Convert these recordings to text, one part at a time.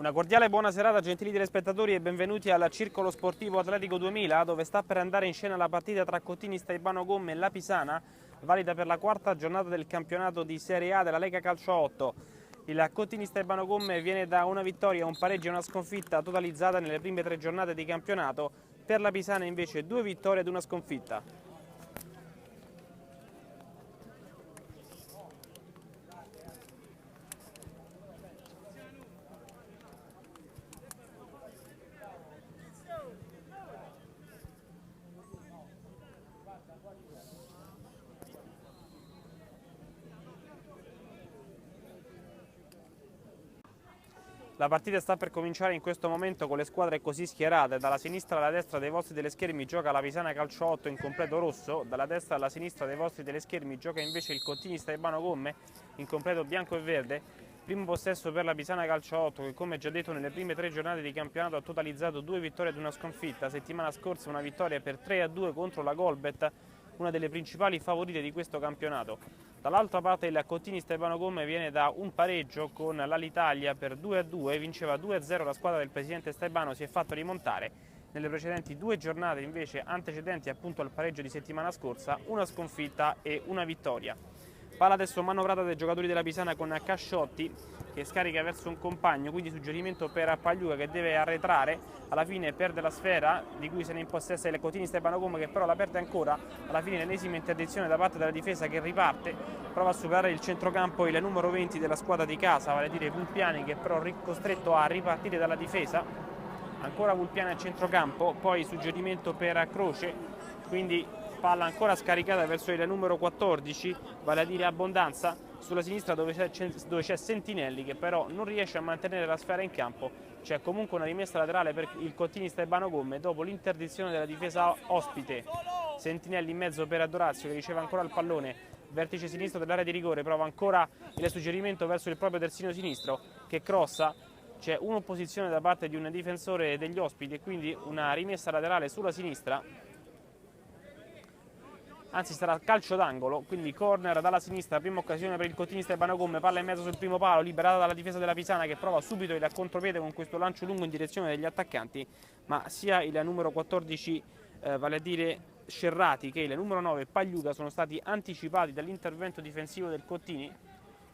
Una cordiale buona serata gentili telespettatori e benvenuti al Circolo Sportivo Atletico 2000, dove sta per andare in scena la partita tra Cottini Staibano Gomme e La Pisana, valida per la quarta giornata del campionato di Serie A della Lega Calcio 8. Il Cottini Staibano Gomme viene da una vittoria, un pareggio e una sconfitta totalizzata nelle prime 3 giornate di campionato. Per La Pisana invece 2 vittorie ed una sconfitta. La partita sta per cominciare in questo momento con le squadre così schierate. Dalla sinistra alla destra dei vostri teleschermi gioca la Pisana Calcio 8 in completo rosso, dalla destra alla sinistra dei vostri teleschermi gioca invece il Cottini Staibano Gomme in completo bianco e verde. Primo possesso per la Pisana Calcio 8 che, come già detto, nelle prime 3 giornate di campionato ha totalizzato 2 vittorie ed una sconfitta. Settimana scorsa una vittoria per 3-2 contro la Golbet, una delle principali favorite di questo campionato. Dall'altra parte il Cottini Staibano Gomme viene da un pareggio con l'Alitalia per 2-2, vinceva 2-0 la squadra del presidente Staibano, si è fatto rimontare. Nelle precedenti 2 giornate invece antecedenti appunto al pareggio di settimana scorsa, una sconfitta e una vittoria. Palla adesso manovrata dai giocatori della Pisana con Casciotti che scarica verso un compagno, quindi suggerimento per Pagliuca che deve arretrare, alla fine perde la sfera di cui se ne impossessa il Cottini Staibano Gomme che però la perde ancora, alla fine l'ennesima interdizione da parte della difesa che riparte, prova a superare il centrocampo il numero 20 della squadra di casa, vale a dire Vulpiani, che però è costretto a ripartire dalla difesa. Ancora Vulpiani a centrocampo, poi suggerimento per Croce, quindi palla ancora scaricata verso il numero 14, vale a dire Abbondanza, sulla sinistra dove c'è Sentinelli che però non riesce a mantenere la sfera in campo. C'è comunque una rimessa laterale per il Cottini Staibano Gomme dopo l'interdizione della difesa ospite. Sentinelli in mezzo per Dorazio che riceve ancora il pallone, vertice sinistro dell'area di rigore, prova ancora il suggerimento verso il proprio terzino sinistro che crossa. C'è un'opposizione da parte di un difensore degli ospiti e quindi una rimessa laterale sulla sinistra. Anzi sarà calcio d'angolo, quindi corner dalla sinistra, prima occasione per il Cottini Staibano Gomme, palla in mezzo sul primo palo, liberata dalla difesa della Pisana che prova subito il contropiede con questo lancio lungo in direzione degli attaccanti, ma sia il numero 14, vale a dire Scerrati, che il numero 9 Pagliuca sono stati anticipati dall'intervento difensivo del Cottini,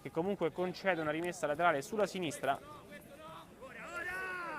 che comunque concede una rimessa laterale sulla sinistra.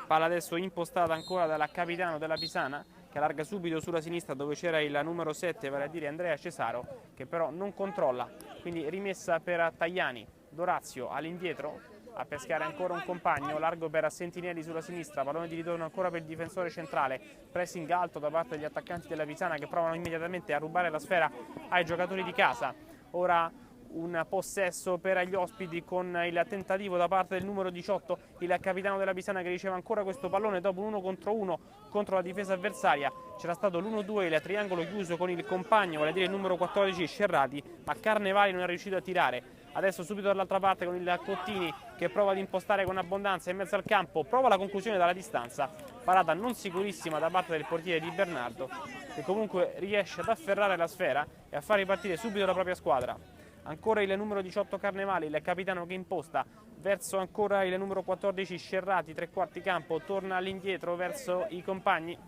Palla adesso impostata ancora dalla capitano della Pisana, che allarga subito sulla sinistra dove c'era il numero 7, vale a dire Andrea Cesaro, che però non controlla, quindi rimessa per Tajani. Dorazio all'indietro a pescare ancora un compagno, largo per Sentinelli sulla sinistra, pallone di ritorno ancora per il difensore centrale, pressing alto da parte degli attaccanti della Pisana che provano immediatamente a rubare la sfera ai giocatori di casa. Ora un possesso per gli ospiti con il tentativo da parte del numero 18, il capitano della Pisana, che riceve ancora questo pallone dopo un 1 contro 1 contro la difesa avversaria. C'era stato l'1-2, il triangolo chiuso con il compagno, vale a dire il numero 14 Scerrati, ma Carnevali non è riuscito a tirare. Adesso subito dall'altra parte con il Cottini che prova ad impostare con Abbondanza in mezzo al campo, prova la conclusione dalla distanza, parata non sicurissima da parte del portiere Di Bernardo, che comunque riesce ad afferrare la sfera e a far ripartire subito la propria squadra. Ancora il numero 18 Carnevali, il capitano che imposta verso ancora il numero 14 Scerrati, tre quarti campo, torna all'indietro verso i compagni,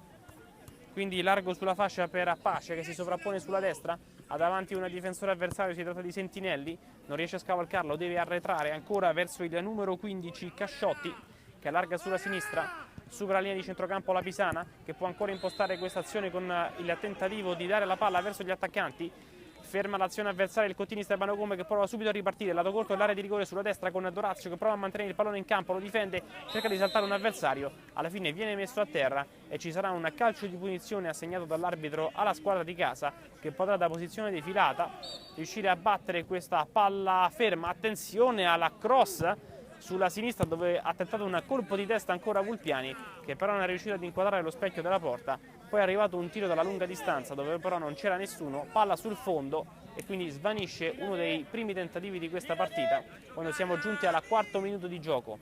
quindi largo sulla fascia per Pace che si sovrappone sulla destra, ha davanti un difensore avversario, si tratta di Sentinelli, non riesce a scavalcarlo, deve arretrare ancora verso il numero 15 Casciotti che allarga sulla sinistra, supera la linea di centrocampo la Pisana che può ancora impostare questa azione con il tentativo di dare la palla verso gli attaccanti. Ferma l'azione avversaria il Cottini Staibano Gomme che prova subito a ripartire, lato corto dell'area di rigore sulla destra con Dorazio che prova a mantenere il pallone in campo, lo difende, cerca di saltare un avversario, alla fine viene messo a terra e ci sarà un calcio di punizione assegnato dall'arbitro alla squadra di casa che potrà da posizione defilata riuscire a battere questa palla ferma. Attenzione alla cross sulla sinistra dove ha tentato un colpo di testa ancora Vulpiani che però non è riuscito ad inquadrare lo specchio della porta. Poi è arrivato un tiro dalla lunga distanza dove però non c'era nessuno, palla sul fondo e quindi svanisce uno dei primi tentativi di questa partita quando siamo giunti al quarto minuto di gioco.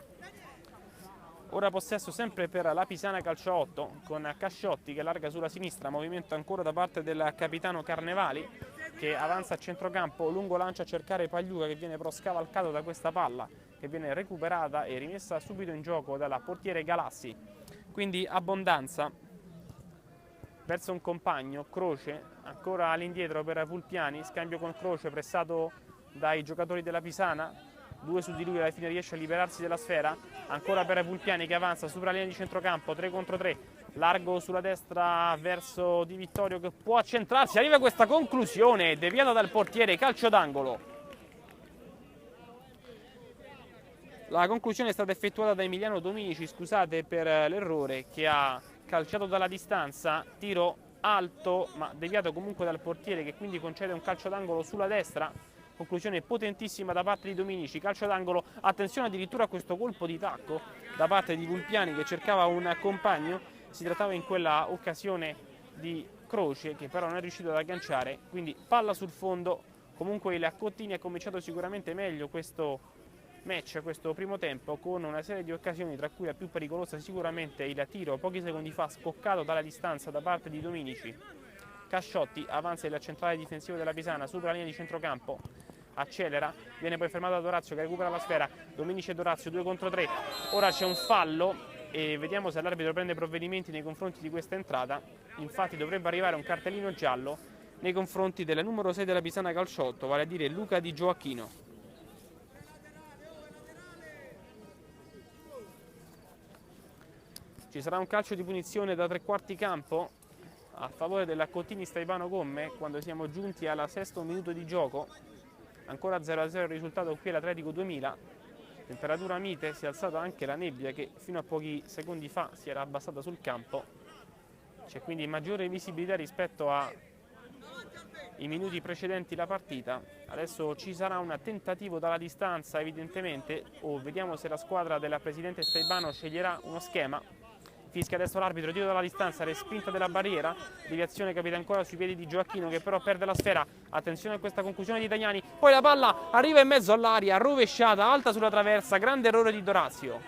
Ora possesso sempre per la Pisana Calcio 8 con Casciotti che larga sulla sinistra, movimento ancora da parte del capitano Carnevali che avanza a centrocampo, lungo lancio a cercare Pagliuca che viene però scavalcato da questa palla che viene recuperata e rimessa subito in gioco dal portiere Galassi. Quindi Abbondanza verso un compagno, Croce, ancora all'indietro per Vulpiani, scambio con Croce pressato dai giocatori della Pisana, 2 su di lui, alla fine riesce a liberarsi della sfera, ancora per Vulpiani che avanza, supera la linea di centrocampo, 3 contro 3, largo sulla destra verso Di Vittorio che può accentrarsi, arriva questa conclusione, deviata dal portiere, calcio d'angolo. La conclusione è stata effettuata da Emiliano Dominici, scusate per l'errore, che ha calciato dalla distanza, tiro alto ma deviato comunque dal portiere che quindi concede un calcio d'angolo sulla destra. Conclusione potentissima da parte di Dominici, calcio d'angolo, attenzione addirittura a questo colpo di tacco da parte di Vulpiani che cercava un compagno, si trattava in quella occasione di Croce che però non è riuscito ad agganciare, quindi palla sul fondo. Comunque il Cottini ha cominciato sicuramente meglio questo match, questo primo tempo, con una serie di occasioni, tra cui la più pericolosa sicuramente il tiro pochi secondi fa scoccato dalla distanza da parte di Dominici. Casciotti avanza il centrale difensivo della Pisana, supera la linea di centrocampo, accelera, viene poi fermato da Dorazio che recupera la sfera, Dominici e Dorazio 2 contro 3, ora c'è un fallo e vediamo se l'arbitro prende provvedimenti nei confronti di questa entrata. Infatti dovrebbe arrivare un cartellino giallo nei confronti del numero 6 della Pisana Calciotto, vale a dire Luca Di Gioacchino. Ci sarà un calcio di punizione da 3/4 campo a favore della Cottini Staibano Gomme quando siamo giunti alla 6° minuto di gioco. Ancora 0-0 il risultato qui all'Atletico 2000. Temperatura mite, si è alzata anche la nebbia che fino a pochi secondi fa si era abbassata sul campo. C'è quindi maggiore visibilità rispetto ai minuti precedenti la partita. Adesso ci sarà un tentativo dalla distanza evidentemente, o vediamo se la squadra della presidente Staibano sceglierà uno schema. Fischia adesso l'arbitro, tiro dalla distanza, respinta della barriera, deviazione capita ancora sui piedi di Gioacchino che però perde la sfera. Attenzione a questa conclusione di Tagliani, poi la palla arriva in mezzo all'aria, rovesciata, alta sulla traversa, grande errore di Dorazio.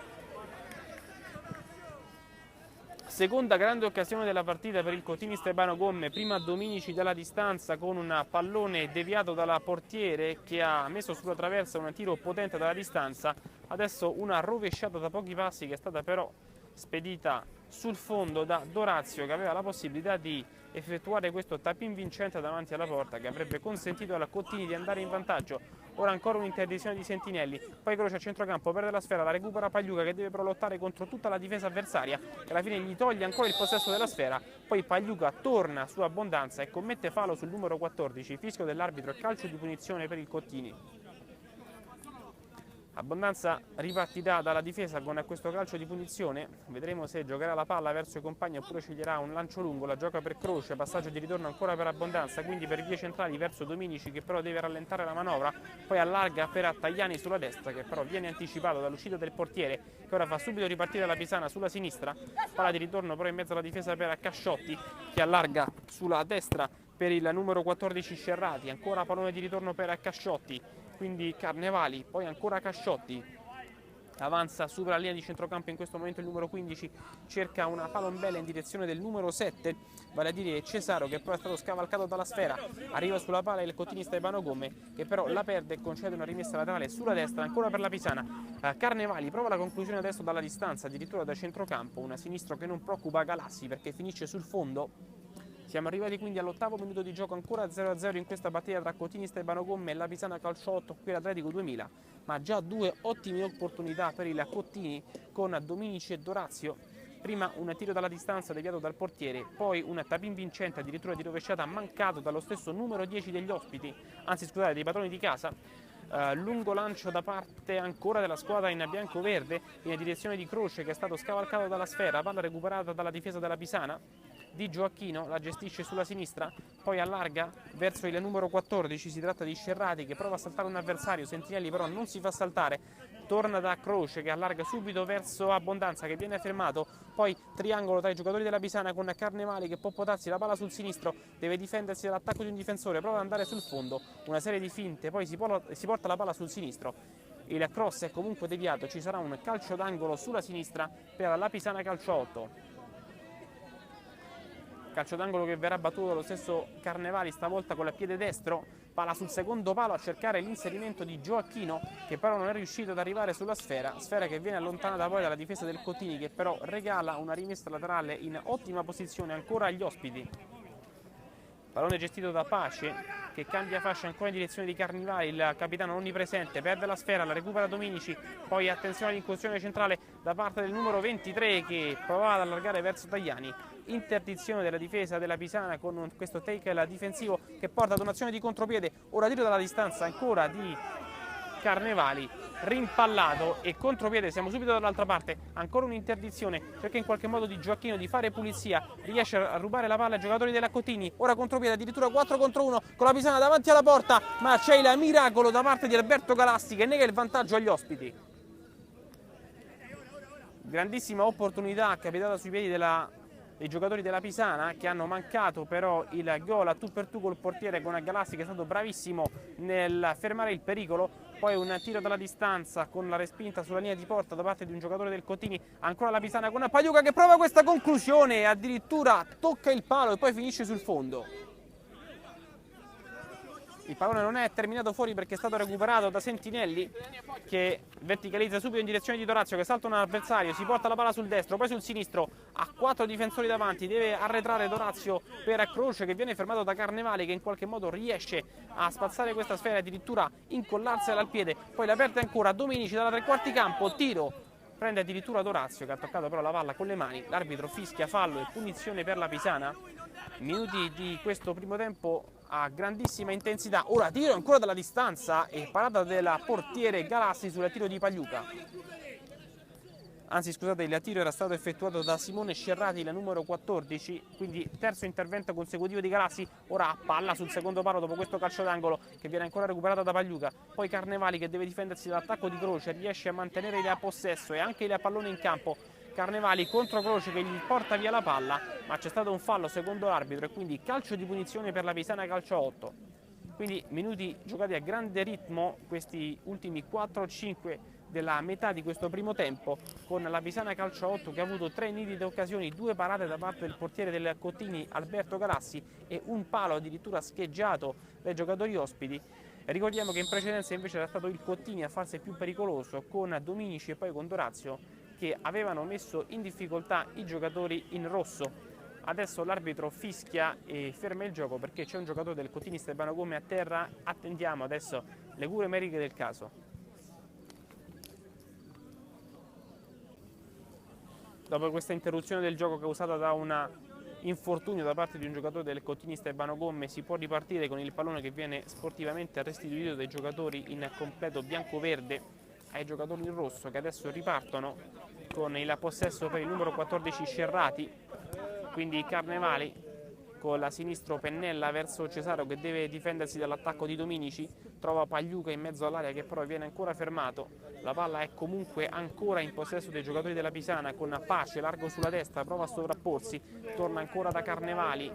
Seconda grande occasione della partita per il Cottini Staibano Gomme, prima Dominici dalla distanza con un pallone deviato dalla portiere che ha messo sulla traversa un tiro potente dalla distanza, adesso una rovesciata da pochi passi che è stata però spedita sul fondo da Dorazio che aveva la possibilità di effettuare questo tap-in vincente davanti alla porta che avrebbe consentito alla Cottini di andare in vantaggio. Ora ancora un'interdizione di Sentinelli, poi Croce a centrocampo, perde la sfera, la recupera Pagliuca che deve però lottare contro tutta la difesa avversaria che alla fine gli toglie ancora il possesso della sfera, poi Pagliuca torna su Abbondanza e commette fallo sul numero 14, fischio dell'arbitro e calcio di punizione per il Cottini. Abbondanza ripartirà dalla difesa con questo calcio di punizione, vedremo se giocherà la palla verso i compagni oppure sceglierà un lancio lungo, la gioca per Croce, passaggio di ritorno ancora per Abbondanza, quindi per vie centrali verso Dominici che però deve rallentare la manovra, poi allarga per Tagliani sulla destra che però viene anticipato dall'uscita del portiere che ora fa subito ripartire la Pisana sulla sinistra, palla di ritorno però in mezzo alla difesa per Casciotti che allarga sulla destra per il numero 14 Scerrati, ancora pallone di ritorno per Casciotti, quindi Carnevali, poi ancora Casciotti, avanza, supera la linea di centrocampo in questo momento il numero 15, cerca una palombella in direzione del numero 7, vale a dire Cesaro che poi è stato scavalcato dalla sfera, arriva sulla palla il Cottini Staibano Gomme che però la perde e concede una rimessa laterale sulla destra, ancora per la Pisana. Carnevali prova la conclusione adesso dalla distanza, addirittura da centrocampo, una sinistro che non preoccupa Galassi perché finisce sul fondo. Siamo arrivati quindi all'8° minuto di gioco, ancora 0-0 in questa partita tra Cottini Staibano Gomme e la Pisana Calciotto qui all'Atletico 2000, ma già 2 ottime opportunità per il Cottini con Dominici e Dorazio. Prima un tiro dalla distanza deviato dal portiere, poi un tap-in vincente addirittura di rovesciata mancato dallo stesso numero 10 degli ospiti, anzi scusate dei padroni di casa. Lungo lancio da parte ancora della squadra in bianco-verde in direzione di Croce che è stato scavalcato dalla sfera, palla recuperata dalla difesa della Pisana. Di Gioacchino la gestisce sulla sinistra, poi allarga verso il numero 14, si tratta di Scerrati che prova a saltare un avversario, Sentinelli però non si fa saltare, torna da Croce che allarga subito verso Abbondanza che viene fermato, poi triangolo tra i giocatori della Pisana con Carnevali che può potarsi la palla sul sinistro, deve difendersi dall'attacco di un difensore, prova ad andare sul fondo, una serie di finte, poi si porta la palla sul sinistro. Il cross è comunque deviato, ci sarà un calcio d'angolo sulla sinistra per la Pisana Calciotto. Calcio d'angolo che verrà battuto dallo stesso Carnevali, stavolta con il piede destro, palla sul secondo palo a cercare l'inserimento di Gioacchino, che però non è riuscito ad arrivare sulla sfera che viene allontanata poi dalla difesa del Cottini, che però regala una rimessa laterale in ottima posizione ancora agli ospiti. Pallone gestito da Pace, che cambia fascia ancora in direzione di Carnivali, il capitano onnipresente, perde la sfera, la recupera Dominici, poi attenzione all'incursione centrale da parte del numero 23 che provava ad allargare verso Tajani. Interdizione della difesa della Pisana con questo tackle difensivo che porta ad un'azione di contropiede, ora tiro dalla distanza ancora di Carnevali, rimpallato e contropiede, siamo subito dall'altra parte, ancora un'interdizione, cerca in qualche modo di Gioacchino di fare pulizia, riesce a rubare la palla ai giocatori della Cottini, ora contropiede addirittura 4 contro 1 con la Pisana davanti alla porta, ma c'è il miracolo da parte di Alberto Galassi che nega il vantaggio agli ospiti. Grandissima opportunità capitata sui piedi dei giocatori della Pisana, che hanno mancato però il gol a tu per tu col portiere, con Galassi che è stato bravissimo nel fermare il pericolo. Poi un tiro dalla distanza con la respinta sulla linea di porta da parte di un giocatore del Cottini, ancora la Pisana con Pagliuca che prova questa conclusione, addirittura tocca il palo e poi finisce sul fondo. Il pallone non è terminato fuori perché è stato recuperato da Sentinelli, che verticalizza subito in direzione di Dorazio, che salta un avversario, si porta la palla sul destro, poi sul sinistro, ha 4 difensori davanti, deve arretrare Dorazio per Croce che viene fermato da Carnevali, che in qualche modo riesce a spazzare questa sfera e addirittura incollarsela al piede, poi la perde ancora Dominici dalla tre quarti campo, tiro, prende addirittura Dorazio che ha toccato però la palla con le mani, l'arbitro fischia fallo e punizione per la Pisana. Minuti di questo primo tempo a grandissima intensità, ora tiro ancora dalla distanza e parata del portiere Galassi sul tiro di Pagliuca. Anzi scusate, il tiro era stato effettuato da Simone Scerrati, il numero 14, quindi terzo intervento consecutivo di Galassi, ora palla sul secondo palo dopo questo calcio d'angolo che viene ancora recuperato da Pagliuca, poi Carnevali che deve difendersi dall'attacco di Croce, riesce a mantenere il possesso e anche il pallone in campo. Carnevali contro Croce che gli porta via la palla, ma c'è stato un fallo secondo l'arbitro e quindi calcio di punizione per la Pisana, calcio a 8. Quindi minuti giocati a grande ritmo, questi ultimi 4-5 della metà di questo primo tempo, con la Pisana calcio a 8 che ha avuto 3 nitide occasioni, 2 parate da parte del portiere del Cottini Alberto Galassi e un palo addirittura scheggiato dai giocatori ospiti. Ricordiamo che in precedenza invece era stato il Cottini a farsi più pericoloso con Dominici e poi con Dorazio, che avevano messo in difficoltà i giocatori in rosso. Adesso l'arbitro fischia e ferma il gioco perché c'è un giocatore del Cottini, Stefano Gomme, a terra. Attendiamo adesso le cure mediche del caso. Dopo questa interruzione del gioco causata da un infortunio da parte di un giocatore del Cottini, Stefano Gomme, si può ripartire con il pallone che viene sportivamente restituito dai giocatori in completo bianco-verde ai giocatori in rosso, che adesso ripartono con il possesso per il numero 14 Scerrati, quindi Carnevali con la sinistro Pennella verso Cesaro che deve difendersi dall'attacco di Dominici, trova Pagliuca in mezzo all'area che però viene ancora fermato, la palla è comunque ancora in possesso dei giocatori della Pisana con Pace largo sulla destra, prova a sovrapporsi, torna ancora da Carnevali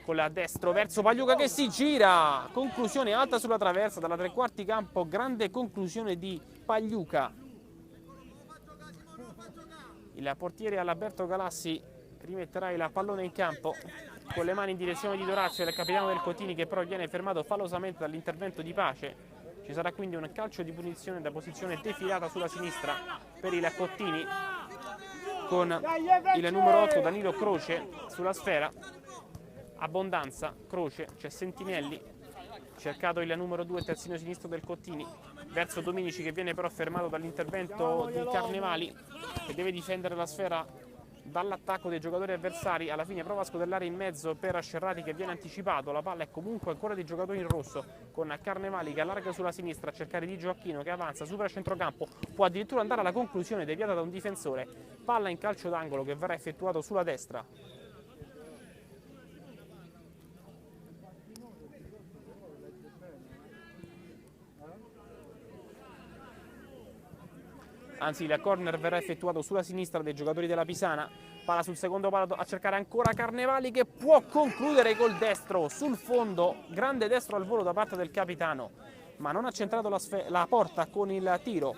con la destra verso Pagliuca che si gira, conclusione alta sulla traversa dalla tre quarti campo, grande conclusione di Pagliuca. Il portiere Alberto Galassi rimetterà il pallone in campo con le mani in direzione di Dorazio, il capitano del Cottini, che però viene fermato fallosamente dall'intervento di Pace. Ci sarà quindi un calcio di punizione da posizione defilata sulla sinistra per il Cottini, con il numero 8 Danilo Croce sulla sfera. Abbondanza, Croce, c'è Sentinelli, cercato il numero 2 terzino sinistro del Cottini, verso Dominici che viene però fermato dall'intervento di Carnevali, che deve difendere la sfera dall'attacco dei giocatori avversari. Alla fine prova a scodellare in mezzo per Scerrati che viene anticipato, la palla è comunque ancora dei giocatori in rosso, con Carnevali che allarga sulla sinistra a cercare di Gioacchino che avanza, supera il centrocampo, può addirittura andare alla conclusione deviata da un difensore, palla in calcio d'angolo che verrà effettuato sulla destra. Anzi, il corner verrà effettuato sulla sinistra dei giocatori della Pisana, palla sul secondo palo a cercare ancora Carnevali che può concludere col destro sul fondo, grande destro al volo da parte del capitano, ma non ha centrato la porta con il tiro.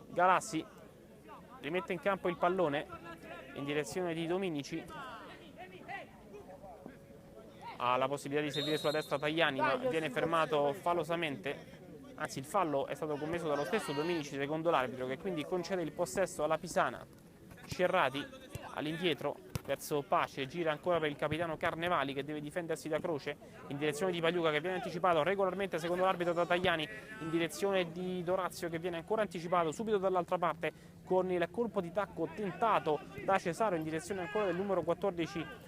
Galassi rimette in campo il pallone in direzione di Dominici, ha la possibilità di servire sulla destra Tajani, ma viene fermato fallosamente. Anzi, il fallo è stato commesso dallo stesso Dominici, secondo l'arbitro, che quindi concede il possesso alla Pisana. Scerrati all'indietro verso Pace, gira ancora per il capitano Carnevali che deve difendersi da Croce in direzione di Pagliuca, che viene anticipato regolarmente secondo l'arbitro da Tajani, in direzione di Dorazio che viene ancora anticipato subito dall'altra parte con il colpo di tacco tentato da Cesaro in direzione ancora del numero 14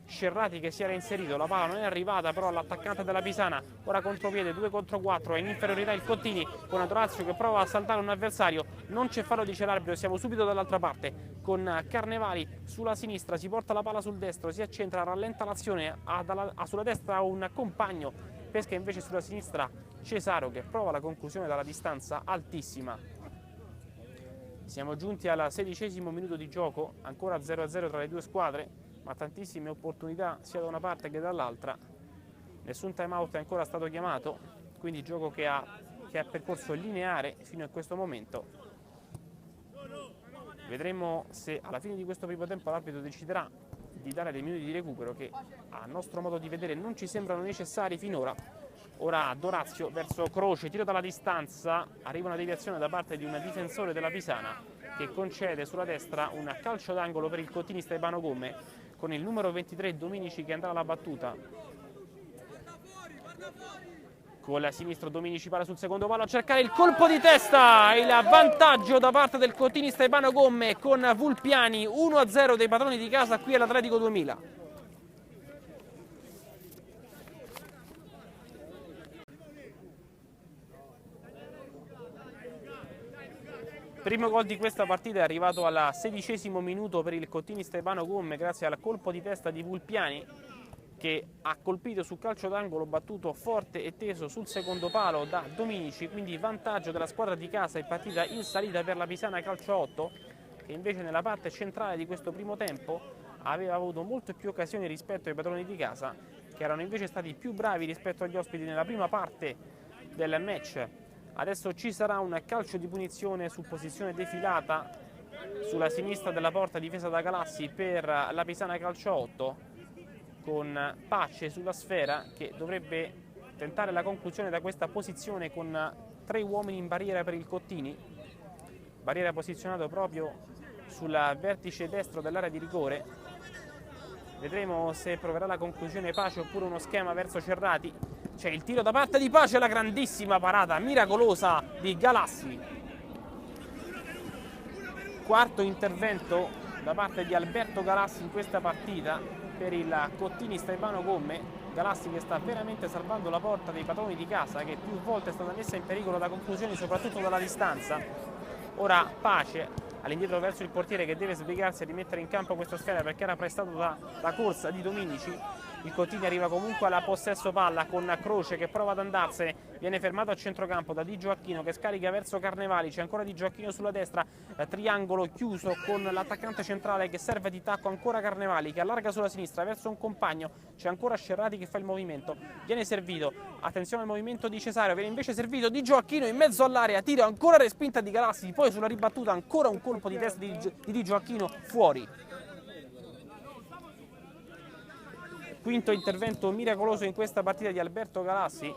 Scerrati, che si era inserito. La palla non è arrivata però all'attaccante della Pisana. Ora contropiede, 2 contro 4, è in inferiorità il Contini con Dorazio che prova a saltare un avversario. Non c'è fallo, dice l'arbitro, siamo subito dall'altra parte con Carnevali sulla sinistra, si porta la palla sul destro, si accentra, rallenta l'azione, sulla destra un compagno, pesca invece sulla sinistra Cesaro che prova la conclusione dalla distanza altissima. Siamo giunti al 16° minuto di gioco, ancora 0-0 tra le due squadre, ma tantissime opportunità sia da una parte che dall'altra. Nessun time out è ancora stato chiamato, quindi gioco che ha percorso lineare fino a questo momento. Vedremo se alla fine di questo primo tempo l'arbitro deciderà di dare dei minuti di recupero che a nostro modo di vedere non ci sembrano necessari finora. Ora Dorazio verso Croce, tiro dalla distanza, arriva una deviazione da parte di un difensore della Pisana che concede sulla destra un calcio d'angolo per il Contini Stefano Gomme, con il numero 23 Dominici che andrà alla battuta. Con la sinistra Dominici para sul secondo palo a cercare il colpo di testa, il vantaggio da parte del Contini Stefano Gomme con Vulpiani, 1-0 dei padroni di casa qui all'Atletico 2000. Primo gol di questa partita è arrivato al 16° minuto per il Contini Stefano Gomme grazie al colpo di testa di Vulpiani che ha colpito su calcio d'angolo battuto forte e teso sul secondo palo da Dominici, quindi vantaggio della squadra di casa in partita in salita per la Pisana calcio 8, che invece nella parte centrale di questo primo tempo aveva avuto molte più occasioni rispetto ai padroni di casa, che erano invece stati più bravi rispetto agli ospiti nella prima parte del match. Adesso ci sarà un calcio di punizione su posizione defilata sulla sinistra della porta difesa da Galassi per la Pisana calcio 8, con Pace sulla sfera che dovrebbe tentare la conclusione da questa posizione con 3 uomini in barriera per il Contini, barriera posizionato proprio sul vertice destro dell'area di rigore. Vedremo se proverà la conclusione Pace oppure uno schema verso Cerrati. C'è il tiro da parte di Pace, la grandissima parata miracolosa di Galassi. Quarto intervento da parte di Alberto Galassi in questa partita per il Contini Stefano Gomme. Galassi che sta veramente salvando la porta dei padroni di casa, che più volte è stata messa in pericolo da conclusioni soprattutto dalla distanza. Ora Pace all'indietro verso il portiere che deve sbrigarsi a rimettere in campo questa sfera perché era prestato da corsa di Dominici. Il Contini arriva comunque alla possesso palla con Croce che prova ad andarsene, viene fermato a centrocampo da Di Gioacchino che scarica verso Carnevali, c'è ancora Di Gioacchino sulla destra, triangolo chiuso con l'attaccante centrale che serve di tacco, ancora Carnevali che allarga sulla sinistra verso un compagno, c'è ancora Scerrati che fa il movimento, viene servito, attenzione al movimento di Cesaro, viene invece servito Di Gioacchino in mezzo all'area, tiro ancora respinta di Galassi, poi sulla ribattuta ancora un colpo di testa di Di Gioacchino fuori. Quinto intervento miracoloso in questa partita di Alberto Galassi,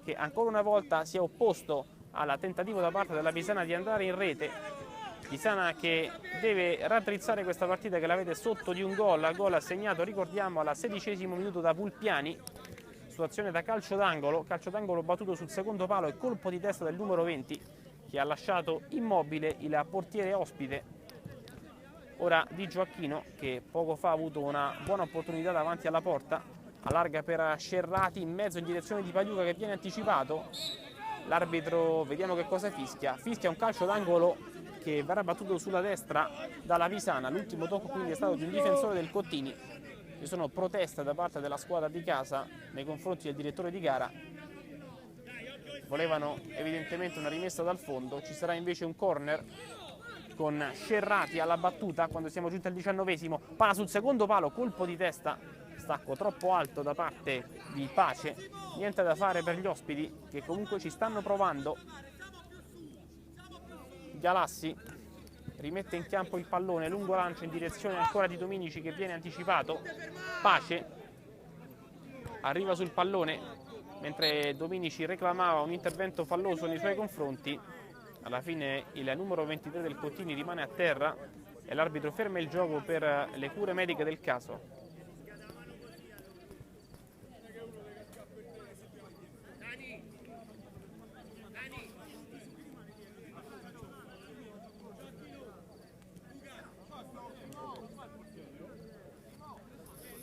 che ancora una volta si è opposto al tentativo da parte della Pisana di andare in rete. Pisana che deve raddrizzare questa partita, che la vede sotto di un gol assegnato, ricordiamo, al 16° minuto da Vulpiani, su azione da calcio d'angolo battuto sul secondo palo e colpo di testa del numero 20 che ha lasciato immobile il portiere ospite. Ora Di Gioacchino che poco fa ha avuto una buona opportunità davanti alla porta, allarga per Scerrati in mezzo in direzione di Pagliuca che viene anticipato. L'arbitro, vediamo che cosa fischia un calcio d'angolo che verrà battuto sulla destra dalla Pisana. L'ultimo tocco quindi è stato di un difensore del Contini. Ci sono proteste da parte della squadra di casa nei confronti del direttore di gara, volevano evidentemente una rimessa dal fondo. Ci sarà invece un corner con Scerrati alla battuta quando siamo giunti al 19°, palla sul secondo palo, colpo di testa, stacco troppo alto da parte di Pace, niente da fare per gli ospiti che comunque ci stanno provando. Galassi rimette in campo il pallone, lungo lancio in direzione ancora di Dominici che viene anticipato. Pace arriva sul pallone, mentre Dominici reclamava un intervento falloso nei suoi confronti. Alla fine il numero 23 del Cottini rimane a terra e l'arbitro ferma il gioco per le cure mediche del caso.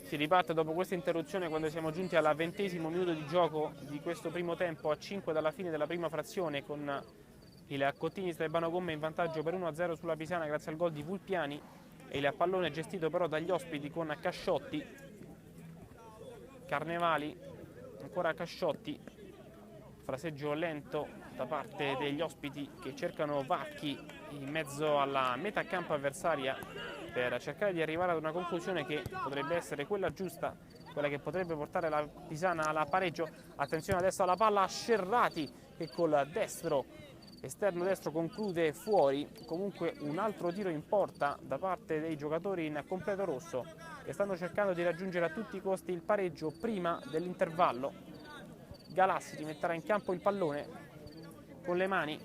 Si riparte dopo questa interruzione quando siamo giunti al 20° minuto di gioco di questo primo tempo, a 5 dalla fine della prima frazione, con il Cottini Strebano Gomme in vantaggio per 1-0 sulla Pisana grazie al gol di Vulpiani, e il pallone gestito però dagli ospiti con Casciotti, Carnevali, ancora Casciotti, fraseggio lento da parte degli ospiti che cercano Vacchi in mezzo alla metà campo avversaria per cercare di arrivare ad una conclusione che potrebbe essere quella giusta, quella che potrebbe portare la Pisana alla pareggio. Attenzione adesso alla palla a Scerrati che col destro, esterno destro, conclude fuori. Comunque un altro tiro in porta da parte dei giocatori in completo rosso che stanno cercando di raggiungere a tutti i costi il pareggio prima dell'intervallo. Galassi rimetterà in campo il pallone con le mani,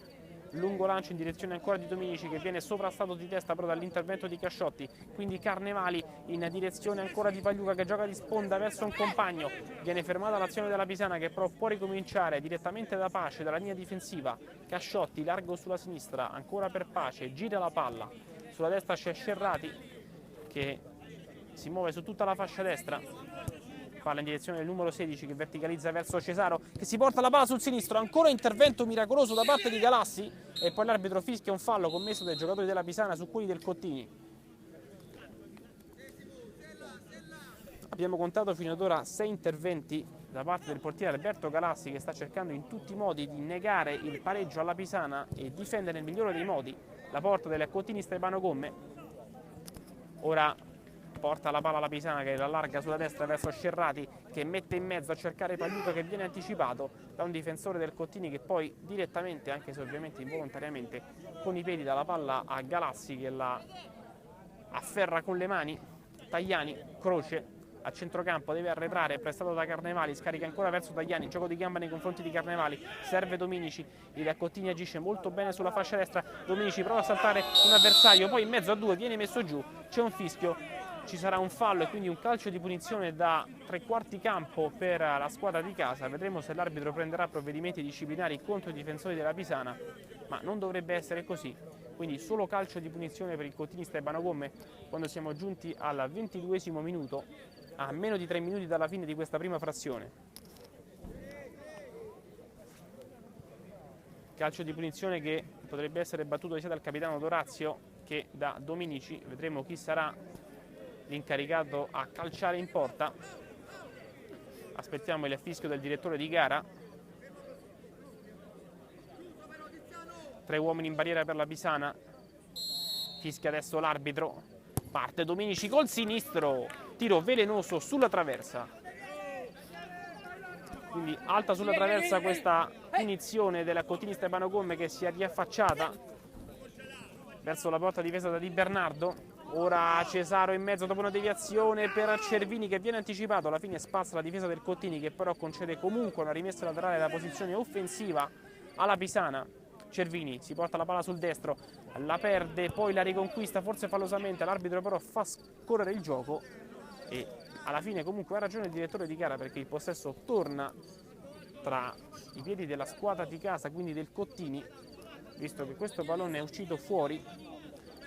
lungo lancio in direzione ancora di Dominici che viene sovrastato di testa però dall'intervento di Casciotti, quindi Carnevali in direzione ancora di Pagliuca che gioca di sponda verso un compagno, viene fermata l'azione della Pisana che però può ricominciare direttamente da Pace, dalla linea difensiva. Casciotti largo sulla sinistra, ancora per Pace, gira la palla, sulla destra c'è Scerrati che si muove su tutta la fascia destra, palla in direzione del numero 16 che verticalizza verso Cesaro che si porta la palla sul sinistro, ancora intervento miracoloso da parte di Galassi e poi l'arbitro fischia un fallo commesso dai giocatori della Pisana su quelli del Cottini. Abbiamo contato fino ad ora 6 interventi da parte del portiere Alberto Galassi che sta cercando in tutti i modi di negare il pareggio alla Pisana e difendere nel migliore dei modi la porta del Cottini Strebano Gomme. Ora porta la palla alla Pisana che la allarga sulla destra verso Scerrati che mette in mezzo a cercare Pagliuca che viene anticipato da un difensore del Cottini che poi direttamente, anche se ovviamente involontariamente, con i piedi dà la palla a Galassi che la afferra con le mani. Tajani, Croce a centrocampo, deve arretrare, prestato da Carnevali, scarica ancora verso Tajani, gioco di gamba nei confronti di Carnevali, serve Dominici, il Cottini agisce molto bene sulla fascia destra, Dominici prova a saltare un avversario, poi in mezzo a due viene messo giù, c'è un fischio, ci sarà un fallo e quindi un calcio di punizione da 3/4 campo per la squadra di casa. Vedremo se l'arbitro prenderà provvedimenti disciplinari contro i difensori della Pisana, ma non dovrebbe essere così. Quindi solo calcio di punizione per il Cottini Strebano Gomme quando siamo giunti al 22° minuto, a meno di 3 minuti dalla fine di questa prima frazione. Calcio di punizione che potrebbe essere battuto sia dal capitano Dorazio che da Dominici. Vedremo chi sarà l'incaricato a calciare in porta. Aspettiamo il fischio del direttore di gara. 3 uomini in barriera per la Pisana. Fischia adesso l'arbitro. Parte Dominici col sinistro, tiro velenoso sulla traversa. Quindi alta sulla traversa questa punizione della Cottini Strebano Gomme che si è riaffacciata verso la porta difesa da Di Bernardo. Ora Cesaro in mezzo dopo una deviazione per Cervini che viene anticipato, alla fine spazza la difesa del Cottini che però concede comunque una rimessa laterale da posizione offensiva alla Pisana. Cervini si porta la palla sul destro, la perde, poi la riconquista forse fallosamente, l'arbitro però fa scorrere il gioco e alla fine comunque ha ragione il direttore di gara perché il possesso torna tra i piedi della squadra di casa, quindi del Cottini, visto che questo pallone è uscito fuori.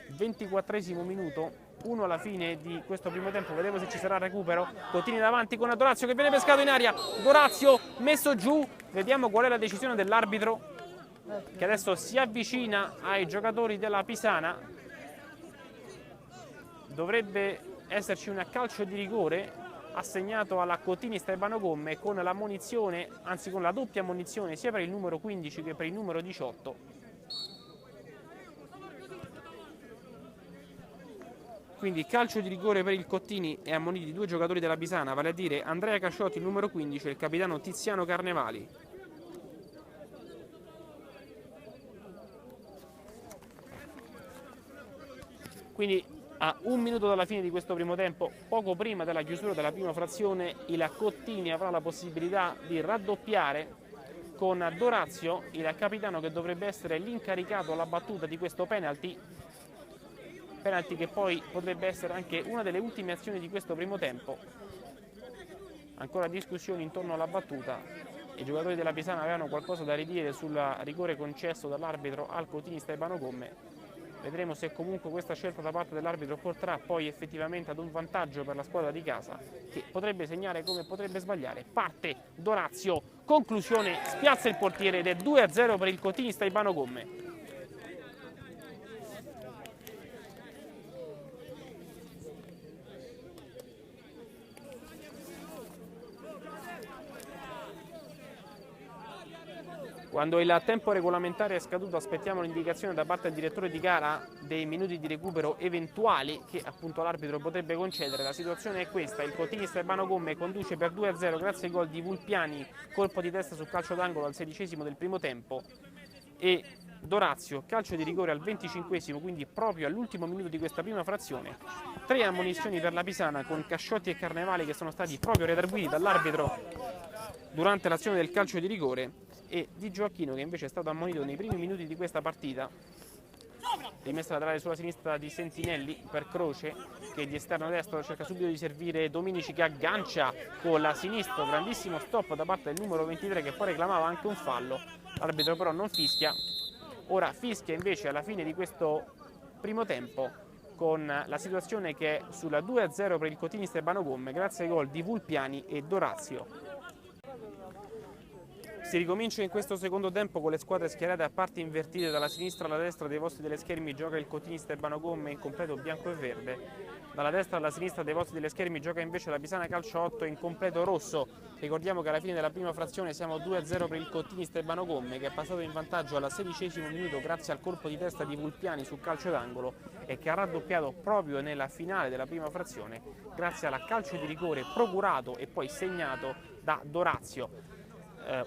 24° minuto, 1 alla fine di questo primo tempo, vediamo se ci sarà recupero. Cottini davanti con Dorazio che viene pescato in aria, Dorazio messo giù, vediamo qual è la decisione dell'arbitro che adesso si avvicina ai giocatori della Pisana. Dovrebbe esserci un calcio di rigore assegnato alla Cottini Strebano Gomme con la munizione, anzi con la doppia munizione sia per il numero 15 che per il numero 18. Quindi calcio di rigore per il Cottini e ammoniti 2 giocatori della Pisana, vale a dire Andrea Casciotti, il numero 15, e il capitano Tiziano Carnevali. Quindi A 1 minuto dalla fine di questo primo tempo, poco prima della chiusura della prima frazione, il Cottini avrà la possibilità di raddoppiare con Dorazio, il capitano che dovrebbe essere l'incaricato alla battuta di questo penalty che poi potrebbe essere anche una delle ultime azioni di questo primo tempo. Ancora discussioni intorno alla battuta. I giocatori della Pisana avevano qualcosa da ridire sul rigore concesso dall'arbitro al cottinista Ibano Gomme. Vedremo se comunque questa scelta da parte dell'arbitro porterà poi effettivamente ad un vantaggio per la squadra di casa, che potrebbe segnare come potrebbe sbagliare. Parte Dorazio, conclusione, spiazza il portiere ed è 2-0 per il cottinista Ibano Gomme. Quando il tempo regolamentare è scaduto aspettiamo l'indicazione da parte del direttore di gara dei minuti di recupero eventuali che appunto l'arbitro potrebbe concedere. La situazione è questa: il cottinista Ibano Gomme conduce per 2-0 grazie ai gol di Vulpiani, colpo di testa sul calcio d'angolo al 16° del primo tempo, e Dorazio, calcio di rigore al 25°, quindi proprio all'ultimo minuto di questa prima frazione. 3 ammonizioni per la Pisana, con Casciotti e Carnevali che sono stati proprio redarguiti dall'arbitro durante l'azione del calcio di rigore, e Di Gioacchino che invece è stato ammonito nei primi minuti di questa partita. Rimessa laterale sulla sinistra di Sentinelli per Croce, che di esterno destro cerca subito di servire Dominici, che aggancia con la sinistra, grandissimo stop da parte del numero 23 che poi reclamava anche un fallo. L'arbitro però non fischia. Ora fischia invece alla fine di questo primo tempo, con la situazione che è sulla 2-0 per il cottinista Ibano Gomme grazie ai gol di Vulpiani e Dorazio. Si ricomincia in questo secondo tempo con le squadre schierate a parti invertite. Dalla sinistra alla destra dei vostri delle schermi gioca il cottinista Ibano Gomme in completo bianco e verde. Dalla destra alla sinistra dei vostri delle schermi gioca invece la Pisana Calcio 8 in completo rosso. Ricordiamo che alla fine della prima frazione siamo 2-0 per il cottinista Ibano Gomme, che è passato in vantaggio al 16° minuto grazie al colpo di testa di Vulpiani sul calcio d'angolo e che ha raddoppiato proprio nella finale della prima frazione grazie al calcio di rigore procurato e poi segnato da Dorazio.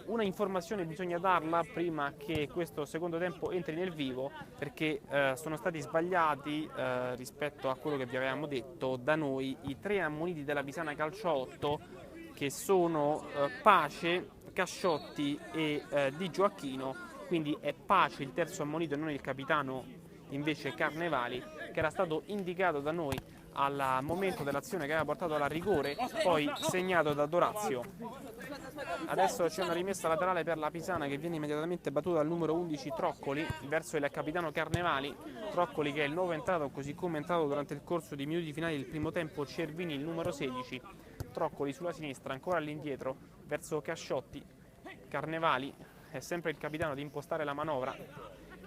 Una informazione bisogna darla prima che questo secondo tempo entri nel vivo, perché sono stati sbagliati rispetto a quello che vi avevamo detto da noi i 3 ammoniti della Pisana Calcio 8, che sono Pace, Casciotti e Di Gioacchino. Quindi è Pace il terzo ammonito e non il capitano invece Carnevali, che era stato indicato da noi al momento dell'azione che aveva portato alla rigore, poi segnato da Dorazio. Adesso c'è una rimessa laterale per la Pisana che viene immediatamente battuta dal numero 11 Troccoli verso il capitano Carnevali. Troccoli che è il nuovo entrato, così come è entrato durante il corso dei minuti finali del primo tempo Cervini, il numero 16. Troccoli sulla sinistra, ancora all'indietro verso Casciotti. Carnevali è sempre il capitano di impostare la manovra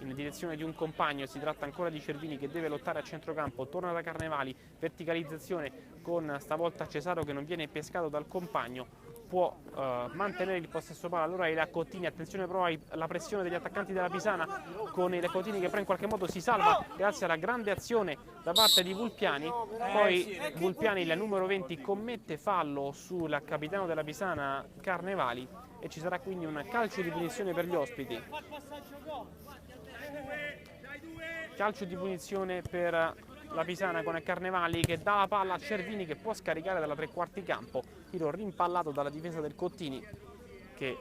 in direzione di un compagno. Si tratta ancora di Cervini che deve lottare a centrocampo, torna da Carnevali, verticalizzazione con stavolta Cesaro che non viene pescato dal compagno, può mantenere il possesso palla. Allora il Cottini, attenzione però alla pressione degli attaccanti della Pisana, con il Cottini che però in qualche modo si salva grazie alla grande azione da parte di Vulpiani. Poi Vulpiani, il numero 20, commette fallo sul capitano della Pisana Carnevali e ci sarà quindi un calcio di punizione per gli ospiti. Calcio di punizione per la Pisana con Carnevali che dà la palla a Cervini che può scaricare dalla 3/4 campo. Tiro rimpallato dalla difesa del Cottini, che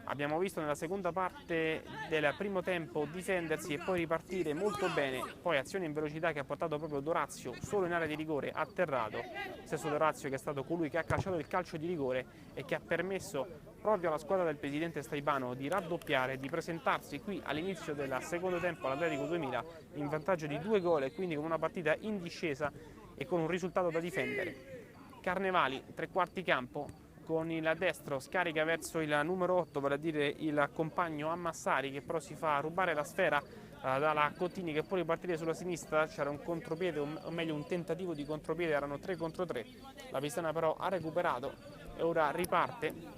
abbiamo visto nella seconda parte del primo tempo difendersi e poi ripartire molto bene. Poi azione in velocità che ha portato proprio Dorazio solo in area di rigore atterrato. Stesso Dorazio che è stato colui che ha calciato il calcio di rigore e che ha permesso proprio alla squadra del presidente Staibano di raddoppiare, di presentarsi qui all'inizio del secondo tempo all'Atletico 2000 in vantaggio di 2 gol e quindi con una partita in discesa e con un risultato da difendere. Carnevali, 3/4 campo, con il destro scarica verso il numero 8, vale a dire il compagno Ammassari, che però si fa rubare la sfera dalla Cottini, che può ripartire sulla sinistra. C'era un contropiede, o meglio un tentativo di contropiede, erano 3 contro 3. La Pisana però ha recuperato e ora riparte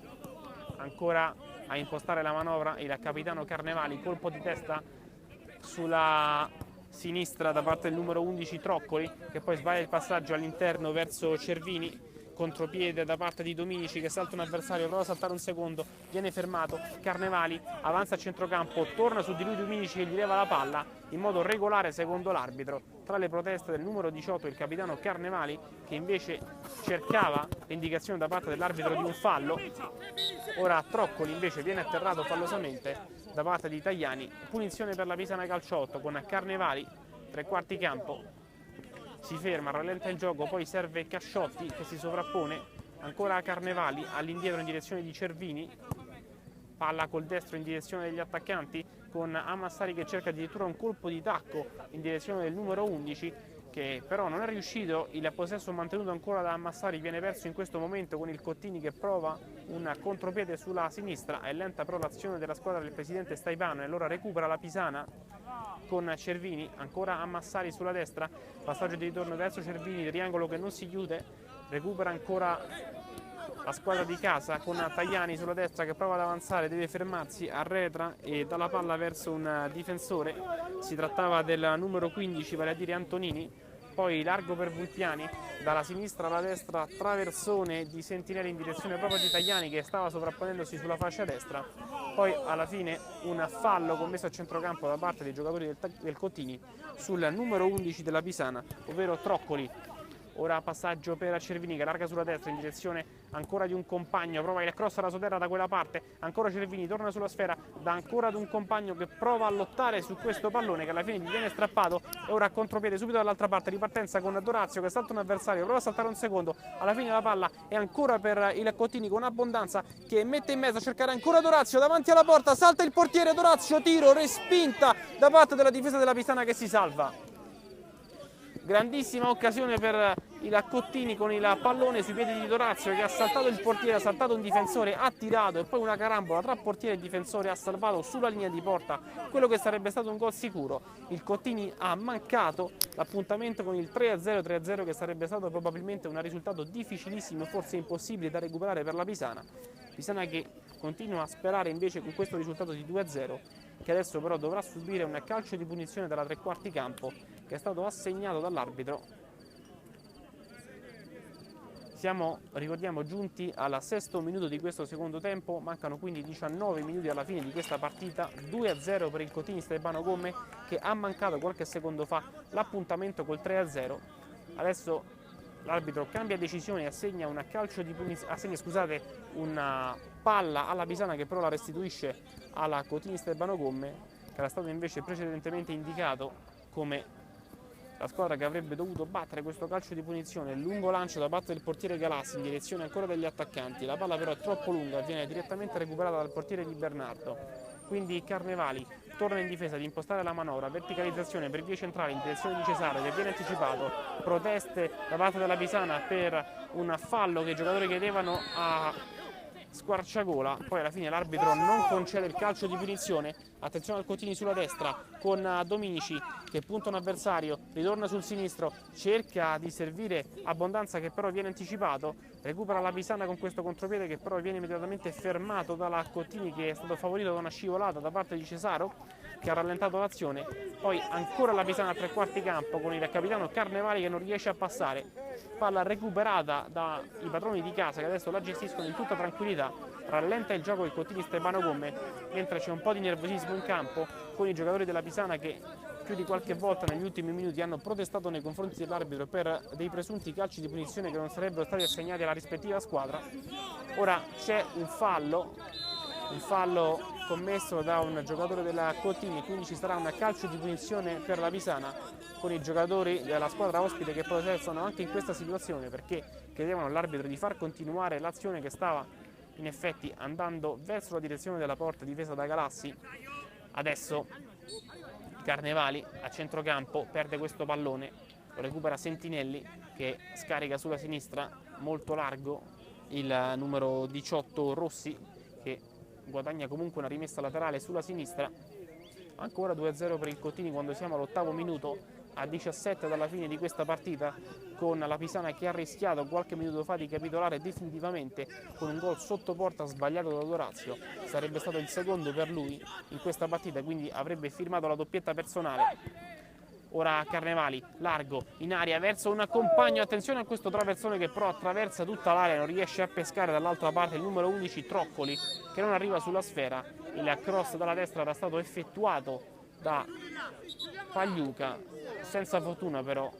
ancora a impostare la manovra il capitano Carnevali, colpo di testa sulla sinistra da parte del numero 11 Troccoli, che poi sbaglia il passaggio all'interno verso Cervini, contropiede da parte di Dominici che salta un avversario, prova a saltare un secondo, viene fermato. Carnevali avanza a centrocampo, torna su di lui Dominici che gli leva la palla in modo regolare secondo l'arbitro. Tra le proteste del numero 18 il capitano Carnevali, che invece cercava l'indicazione da parte dell'arbitro di un fallo. Ora Troccoli invece viene atterrato fallosamente da parte di Tajani. Punizione per la Pisana Calciotto con Carnevali, tre quarti campo. Si ferma, rallenta il gioco, poi serve Casciotti che si sovrappone, ancora Carnevali all'indietro in direzione di Cervini, palla col destro in direzione degli attaccanti con Amassari che cerca addirittura un colpo di tacco in direzione del numero 11 che però non è riuscito. Il possesso mantenuto ancora da Amassari viene perso in questo momento con il Cottini che prova un contropiede sulla sinistra. È lenta però l'azione della squadra del presidente Staivano e allora recupera la Pisana con Cervini, ancora Amassari sulla destra, passaggio di ritorno verso Cervini, triangolo che non si chiude, recupera ancora la squadra di casa con Tajani sulla destra che prova ad avanzare, deve fermarsi, arretra e dà la palla verso un difensore. Si trattava del numero 15, vale a dire Antonini. Poi largo per Vulpiani, dalla sinistra alla destra, traversone di Sentinelli in direzione proprio di Tajani che stava sovrapponendosi sulla fascia destra. Poi alla fine un fallo commesso a centrocampo da parte dei giocatori del Cottini sul numero 11 della Pisana, ovvero Troccoli. Ora passaggio per Cervini che larga sulla destra in direzione ancora di un compagno, prova il cross alla soterra da quella parte, ancora Cervini torna sulla sfera, da ancora ad un compagno che prova a lottare su questo pallone che alla fine gli viene strappato e ora a contropiede subito dall'altra parte, ripartenza con Dorazio che salta un avversario, prova a saltare un secondo, alla fine la palla è ancora per il Cottini con Abbondanza che mette in mezzo a cercare ancora Dorazio davanti alla porta, salta il portiere Dorazio, tiro, respinta da parte della difesa della Pisana che si salva. Grandissima occasione per il Cottini con il pallone sui piedi di Dorazio che ha saltato il portiere, ha saltato un difensore, ha tirato e poi una carambola tra portiere e difensore ha salvato sulla linea di porta quello che sarebbe stato un gol sicuro. Il Cottini ha mancato l'appuntamento con il 3-0 che sarebbe stato probabilmente un risultato difficilissimo, forse impossibile da recuperare per la Pisana. Pisana che continua a sperare invece con questo risultato di 2-0, che adesso però dovrà subire un calcio di punizione dalla tre quarti campo che è stato assegnato dall'arbitro. Siamo, ricordiamo, giunti al sesto minuto di questo secondo tempo, mancano quindi 19 minuti alla fine di questa partita, 2-0 per il Cottini Stefano Gomme che ha mancato qualche secondo fa l'appuntamento col 3-0. Adesso l'arbitro cambia decisione e assegna una calcio di punizione, una palla alla Pisana che però la restituisce alla Cottini Stefano Gomme, che era stato invece precedentemente indicato come la squadra che avrebbe dovuto battere questo calcio di punizione. Lungo lancio da parte del portiere Galassi in direzione ancora degli attaccanti, la palla però è troppo lunga, viene direttamente recuperata dal portiere di Bernardo. Quindi Carnevali torna in difesa ad impostare la manovra, verticalizzazione per vie centrali in direzione di Cesaro che viene anticipato, proteste da parte della Pisana per un fallo che i giocatori chiedevano a squarciagola, poi alla fine l'arbitro non concede il calcio di punizione. Attenzione al Cottini sulla destra con Dominici che punta un avversario, ritorna sul sinistro, cerca di servire Abbondanza che però viene anticipato, recupera la Pisana con questo contropiede che però viene immediatamente fermato dalla Cottini che è stato favorito da una scivolata da parte di Cesaro che ha rallentato l'azione. Poi ancora la Pisana a tre quarti campo con il capitano Carnevali che non riesce a passare, palla recuperata dai padroni di casa che adesso la gestiscono in tutta tranquillità. Rallenta il gioco il Cottini Stefano Gomme mentre c'è un po' di nervosismo in campo con i giocatori della Pisana che più di qualche volta negli ultimi minuti hanno protestato nei confronti dell'arbitro per dei presunti calci di punizione che non sarebbero stati assegnati alla rispettiva squadra. Ora c'è un fallo commesso da un giocatore della Cottini, quindi ci sarà un calcio di punizione per la Pisana con i giocatori della squadra ospite che protestano anche in questa situazione perché chiedevano all'arbitro di far continuare l'azione che stava in effetti andando verso la direzione della porta difesa da Galassi. Adesso Carnevali a centrocampo perde questo pallone, lo recupera Sentinelli che scarica sulla sinistra molto largo il numero 18 Rossi che guadagna comunque una rimessa laterale sulla sinistra. Ancora 2-0 per il Cottini quando siamo all'ottavo minuto, a 17 dalla fine di questa partita, con la Pisana che ha rischiato qualche minuto fa di capitolare definitivamente con un gol sotto porta sbagliato da Dorazio. Sarebbe stato il secondo per lui in questa partita, quindi avrebbe firmato la doppietta personale. Ora Carnevali, largo, in aria, verso un compagno, attenzione a questo traversone che però attraversa tutta l'area, non riesce a pescare dall'altra parte il numero 11 Troccoli, che non arriva sulla sfera. Il cross dalla destra era stato effettuato da Pagliuca, senza fortuna però,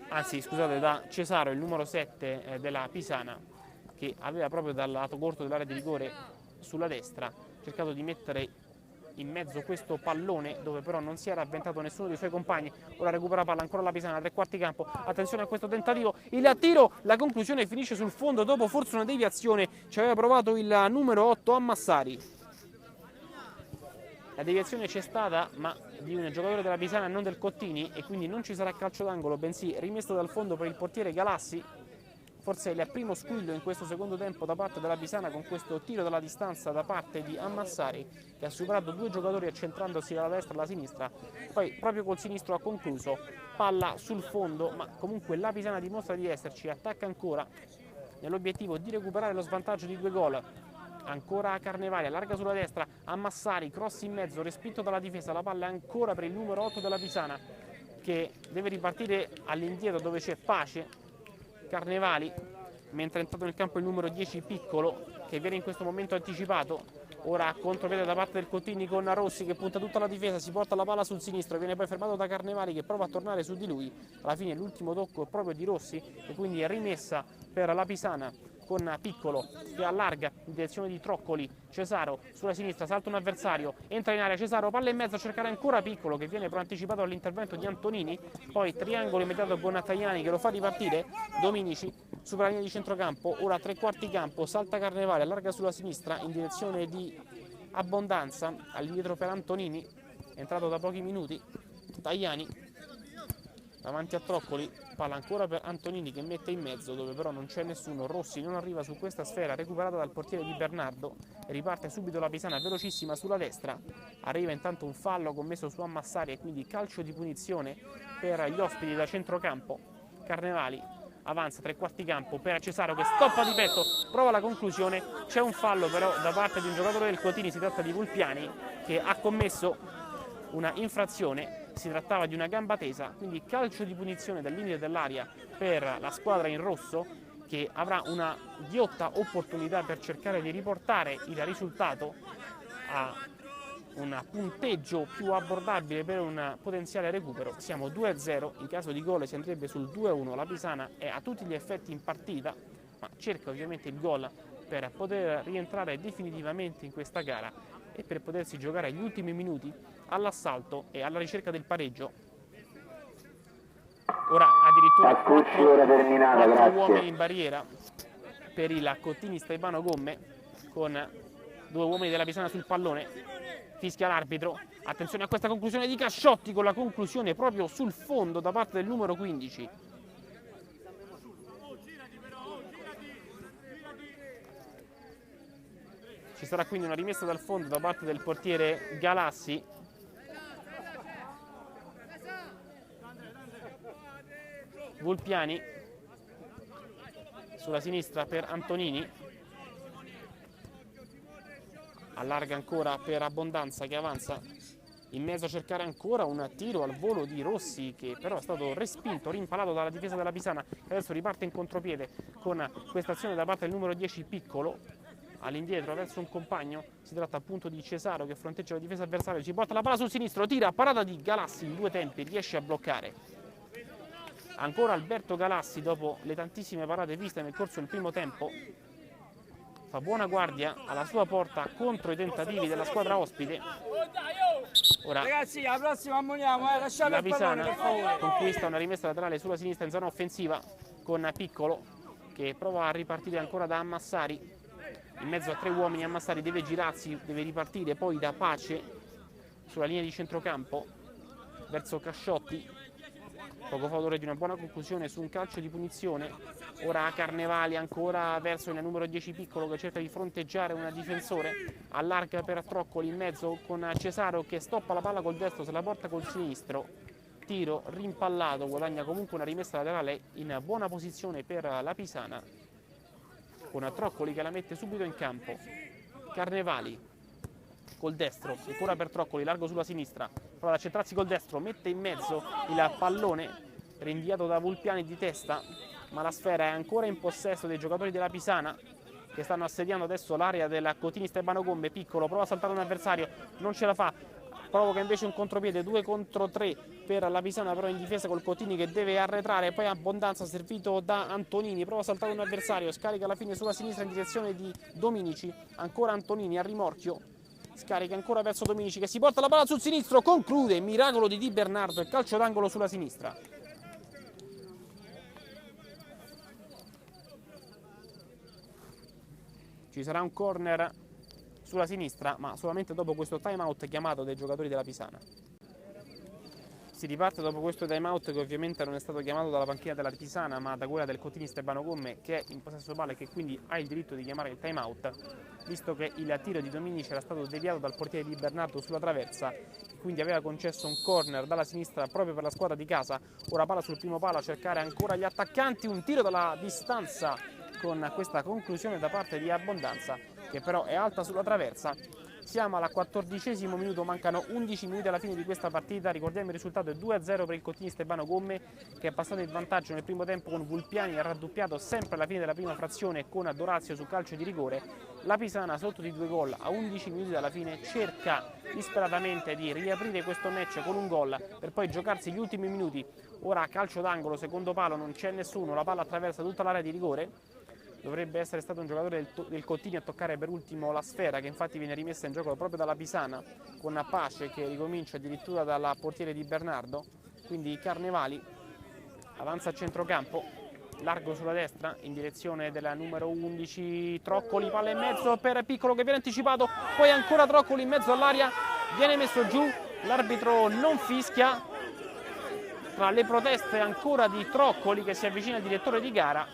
anzi scusate, da Cesaro, il numero 7 della Pisana, che aveva proprio dal lato corto dell'area di rigore sulla destra cercato di mettere in mezzo questo pallone, dove però non si era avventato nessuno dei suoi compagni. Ora recupera palla ancora la Pisana, tre quarti campo, attenzione a questo tentativo, il tiro, la conclusione finisce sul fondo dopo forse una deviazione, ci aveva provato il numero 8 Ammassari. La deviazione c'è stata, ma di un giocatore della Pisana, non del Cottini, e quindi non ci sarà calcio d'angolo, bensì rimesso dal fondo per il portiere Galassi. Forse il primo squillo in questo secondo tempo da parte della Pisana, con questo tiro dalla distanza da parte di Ammassari, che ha superato due giocatori accentrandosi dalla destra alla sinistra. Poi proprio col sinistro ha concluso, palla sul fondo, ma comunque la Pisana dimostra di esserci, attacca ancora nell'obiettivo di recuperare lo svantaggio di 2 gol. Ancora a Carnevali, allarga sulla destra, Ammassari, cross in mezzo, respinto dalla difesa, la palla è ancora per il numero 8 della Pisana, che deve ripartire all'indietro dove c'è Pace. Carnevali, mentre è entrato nel campo il numero 10 Piccolo, che viene in questo momento anticipato. Ora contropiede da parte del Cottini con Rossi, che punta tutta la difesa, si porta la palla sul sinistro, viene poi fermato da Carnevali, che prova a tornare su di lui. Alla fine l'ultimo tocco è proprio di Rossi, e quindi è rimessa per la Pisana con Piccolo che allarga in direzione di Troccoli. Cesaro sulla sinistra, salta un avversario, entra in area Cesaro, palla in mezzo a cercare ancora Piccolo, che viene però anticipato all'intervento di Antonini. Poi triangolo immediato con Tajani, che lo fa ripartire. Dominici supera la linea di centrocampo, ora tre quarti campo, salta Carnevale, allarga sulla sinistra in direzione di Abbondanza, all'indietro per Antonini, è entrato da pochi minuti. Tajani davanti a Troccoli, palla ancora per Antonini che mette in mezzo, dove però non c'è nessuno. Rossi non arriva su questa sfera, recuperata dal portiere di Bernardo, e riparte subito la Pisana velocissima sulla destra. Arriva intanto un fallo commesso su Ammassari, e quindi calcio di punizione per gli ospiti da centrocampo. Carnevali avanza tre quarti campo per Cesaro, che stoppa di petto, prova la conclusione. C'è un fallo però da parte di un giocatore del Cotini, si tratta di Vulpiani, che ha commesso una infrazione. Si trattava di una gamba tesa, quindi calcio di punizione dal limite dell'area per la squadra in rosso, che avrà una ghiotta opportunità per cercare di riportare il risultato a un punteggio più abbordabile per un potenziale recupero. Siamo 2-0, in caso di gol si andrebbe sul 2-1. La Pisana è a tutti gli effetti in partita, ma cerca ovviamente il gol per poter rientrare definitivamente in questa gara e per potersi giocare gli ultimi minuti all'assalto e alla ricerca del pareggio. Ora addirittura 4 uomini in barriera per il Cottini Staibano Gomme, con 2 uomini della Pisana sul pallone. Fischia l'arbitro, attenzione a questa conclusione di Casciotti, con la conclusione proprio sul fondo da parte del numero 15. Ci sarà quindi una rimessa dal fondo da parte del portiere Galassi. Vulpiani sulla sinistra per Antonini, allarga ancora per Abbondanza, che avanza in mezzo a cercare ancora un tiro al volo di Rossi, che però è stato respinto, rimpalato dalla difesa della Pisana, e adesso riparte in contropiede con questa azione da parte del numero 10 Piccolo, all'indietro verso un compagno. Si tratta appunto di Cesaro, che fronteggia la difesa avversaria, ci porta la palla sul sinistro, tira, parata di Galassi in 2 tempi, riesce a bloccare. Ancora Alberto Galassi, dopo le tantissime parate viste nel corso del primo tempo, fa buona guardia alla sua porta contro i tentativi della squadra ospite. Ora ragazzi, alla prossima ammoniamo, lasciate la il pallone, Pisana per favore. conquista una rimessa laterale sulla sinistra in zona offensiva con Piccolo, che prova a ripartire ancora da Ammassari. In mezzo a 3 uomini Ammassari deve girarsi, deve ripartire poi da Pace sulla linea di centrocampo verso Casciotti. Poco fa l'ora di una buona conclusione su un calcio di punizione. Ora Carnevali ancora verso il numero 10 Piccolo, che cerca di fronteggiare un difensore, allarga per Troccoli in mezzo con Cesaro, che stoppa la palla col destro, se la porta col sinistro. Tiro rimpallato, guadagna comunque una rimessa laterale in buona posizione per la Pisana, con Troccoli che la mette subito in campo. Carnevali col destro, ancora per Troccoli, largo sulla sinistra, prova ad accentrarsi col destro, mette in mezzo il pallone, rinviato da Vulpiani di testa, ma la sfera è ancora in possesso dei giocatori della Pisana, che stanno assediando adesso l'area del Cotini Stebano Gomme. Piccolo, prova a saltare un avversario, non ce la fa, provoca invece un contropiede, 2 contro 3 per la Pisana, però in difesa col Cotini che deve arretrare, poi Abbondanza servito da Antonini, prova a saltare un avversario, scarica alla fine sulla sinistra in direzione di Dominici, ancora Antonini a rimorchio, scarica ancora verso Dominici che si porta la palla sul sinistro, conclude, miracolo di Di Bernardo, il calcio d'angolo sulla sinistra. Ci sarà un corner sulla sinistra, ma solamente dopo questo time out chiamato dai giocatori della Pisana. Si riparte dopo questo time out che ovviamente non è stato chiamato dalla panchina della Pisana, ma da quella del Cotini Stebano Gomme, che è in possesso palla e che quindi ha il diritto di chiamare il time out, visto che il tiro di Dominici era stato deviato dal portiere di Bernardo sulla traversa, quindi aveva concesso un corner dalla sinistra proprio per la squadra di casa. Ora palla sul primo palo a cercare ancora gli attaccanti, un tiro dalla distanza con questa conclusione da parte di Abbondanza, che però è alta sulla traversa. Siamo al 14° minuto, mancano 11 minuti alla fine di questa partita. Ricordiamo il risultato è 2-0 per il Cotini Stebano Gomme, che è passato in vantaggio nel primo tempo con Vulpiani, ha raddoppiato sempre alla fine della prima frazione con Dorazio su calcio di rigore. La Pisana, sotto di 2 gol a 11 minuti dalla fine, cerca disperatamente di riaprire questo match con un gol per poi giocarsi gli ultimi minuti. Ora calcio d'angolo, secondo palo, non c'è nessuno, la palla attraversa tutta l'area di rigore. Dovrebbe essere stato un giocatore del Cotini a toccare per ultimo la sfera, che infatti viene rimessa in gioco proprio dalla Pisana, con Pace che ricomincia addirittura dalla portiere di Bernardo. Quindi Carnevali avanza a centrocampo, largo sulla destra in direzione della numero 11 Troccoli, palla in mezzo per Piccolo che viene anticipato, poi ancora Troccoli in mezzo all'area, viene messo giù, l'arbitro non fischia. Tra le proteste ancora di Troccoli che si avvicina al direttore di gara,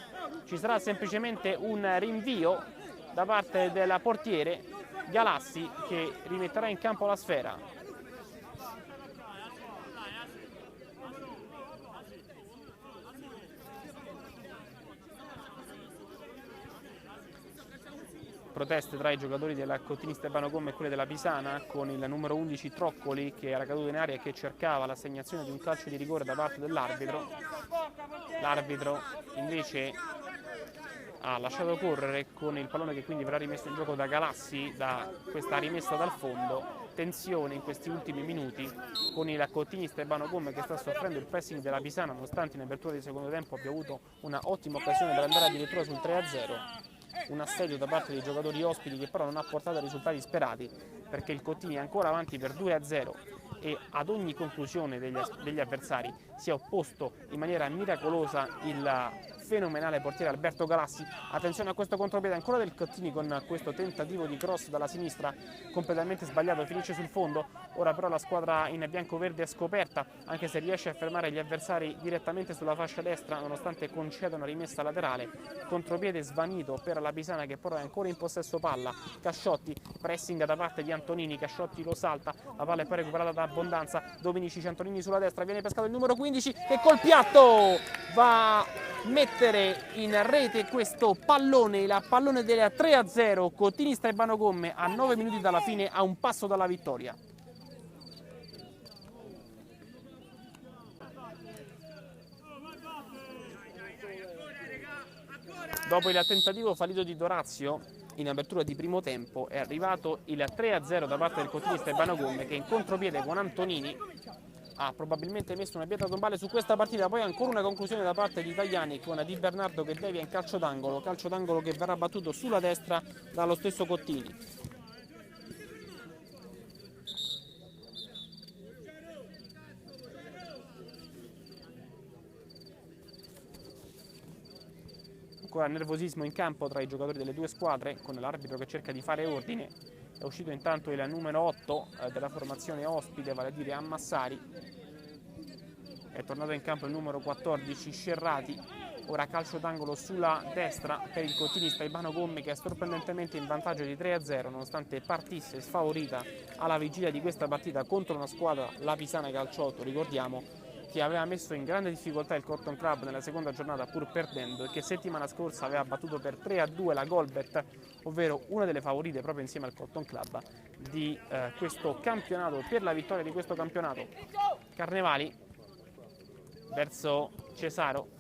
ci sarà semplicemente un rinvio da parte del portiere Galassi, che rimetterà in campo la sfera. Proteste tra i giocatori della Cotini Stebano Gomme e quelle della Pisana, con il numero 11 Troccoli che era caduto in aria e che cercava l'assegnazione di un calcio di rigore da parte dell'arbitro. L'arbitro invece ha lasciato correre con il pallone, che quindi verrà rimesso in gioco da Galassi, da questa rimessa dal fondo. Tensione in questi ultimi minuti con il Cotini Stebano Gomme che sta soffrendo il pressing della Pisana, nonostante in apertura di secondo tempo abbia avuto una ottima occasione per andare addirittura sul 3-0. Un assedio da parte dei giocatori ospiti che però non ha portato ai risultati sperati, perché il Cotini è ancora avanti per 2-0 e ad ogni conclusione degli avversari si è opposto in maniera miracolosa il fenomenale portiere Alberto Galassi. Attenzione a questo contropiede ancora del Cotini con questo tentativo di cross dalla sinistra completamente sbagliato, finisce sul fondo. Ora però la squadra in bianco-verde è scoperta, anche se riesce a fermare gli avversari direttamente sulla fascia destra nonostante conceda una rimessa laterale. Contropiede svanito per la Pisana che però è ancora in possesso palla. Casciotti, pressing da parte di Antonini, Casciotti lo salta, la palla è poi recuperata da Abbondanza. Dominici, Antonini sulla destra, viene pescato il numero 15 che col piatto va a mettere in rete questo pallone, il pallone del 3-0. Cotini Stebano Gomme a 9 minuti dalla fine, a un passo dalla vittoria. Dopo il tentativo fallito di Dorazio in apertura di primo tempo è arrivato il 3-0 da parte del Cotini Stebano Gomme, che in contropiede con Antonini ha probabilmente messo una pietra tombale su questa partita. Poi ancora una conclusione da parte di Tajani con Di Bernardo che devia in calcio d'angolo che verrà battuto sulla destra dallo stesso Cotini. Ancora nervosismo in campo tra i giocatori delle due squadre, con l'arbitro che cerca di fare ordine. È uscito intanto il numero 8 della formazione ospite, vale a dire Ammassari. È tornato in campo il numero 14 Scerrati. Ora calcio d'angolo sulla destra per il Cotini Stebano Gomme, che è sorprendentemente in vantaggio di 3-0 nonostante partisse sfavorita alla vigilia di questa partita contro una squadra, la Pisana Calciotto, ricordiamo, che aveva messo in grande difficoltà il Cotton Club nella seconda giornata pur perdendo e che settimana scorsa aveva battuto per 3-2 la Golbet, ovvero una delle favorite proprio insieme al Cotton Club di questo campionato, per la vittoria di questo campionato. Carnevali verso Cesaro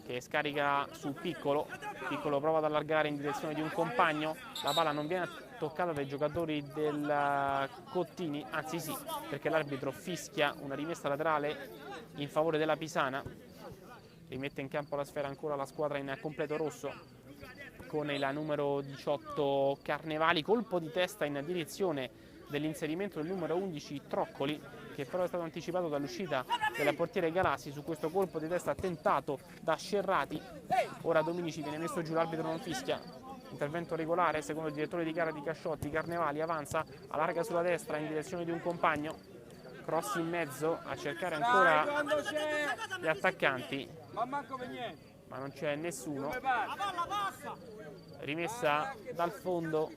che scarica su Piccolo prova ad allargare in direzione di un compagno, la palla non viene toccata dai giocatori del Cottini, anzi sì, perché l'arbitro fischia una rimessa laterale in favore della Pisana, rimette in campo la sfera ancora la squadra in completo rosso con il numero 18 Carnevali, colpo di testa in direzione dell'inserimento del numero 11 Troccoli, che però è stato anticipato dall'uscita del portiere Galassi su questo colpo di testa tentato da Scerrati. Ora Dominici viene messo giù, l'arbitro non fischia, intervento regolare secondo il direttore di gara di Casciotti. Carnevali avanza, allarga sulla destra in direzione di un compagno, cross in mezzo a cercare ancora gli attaccanti, ma non c'è nessuno. Rimessa dal fondo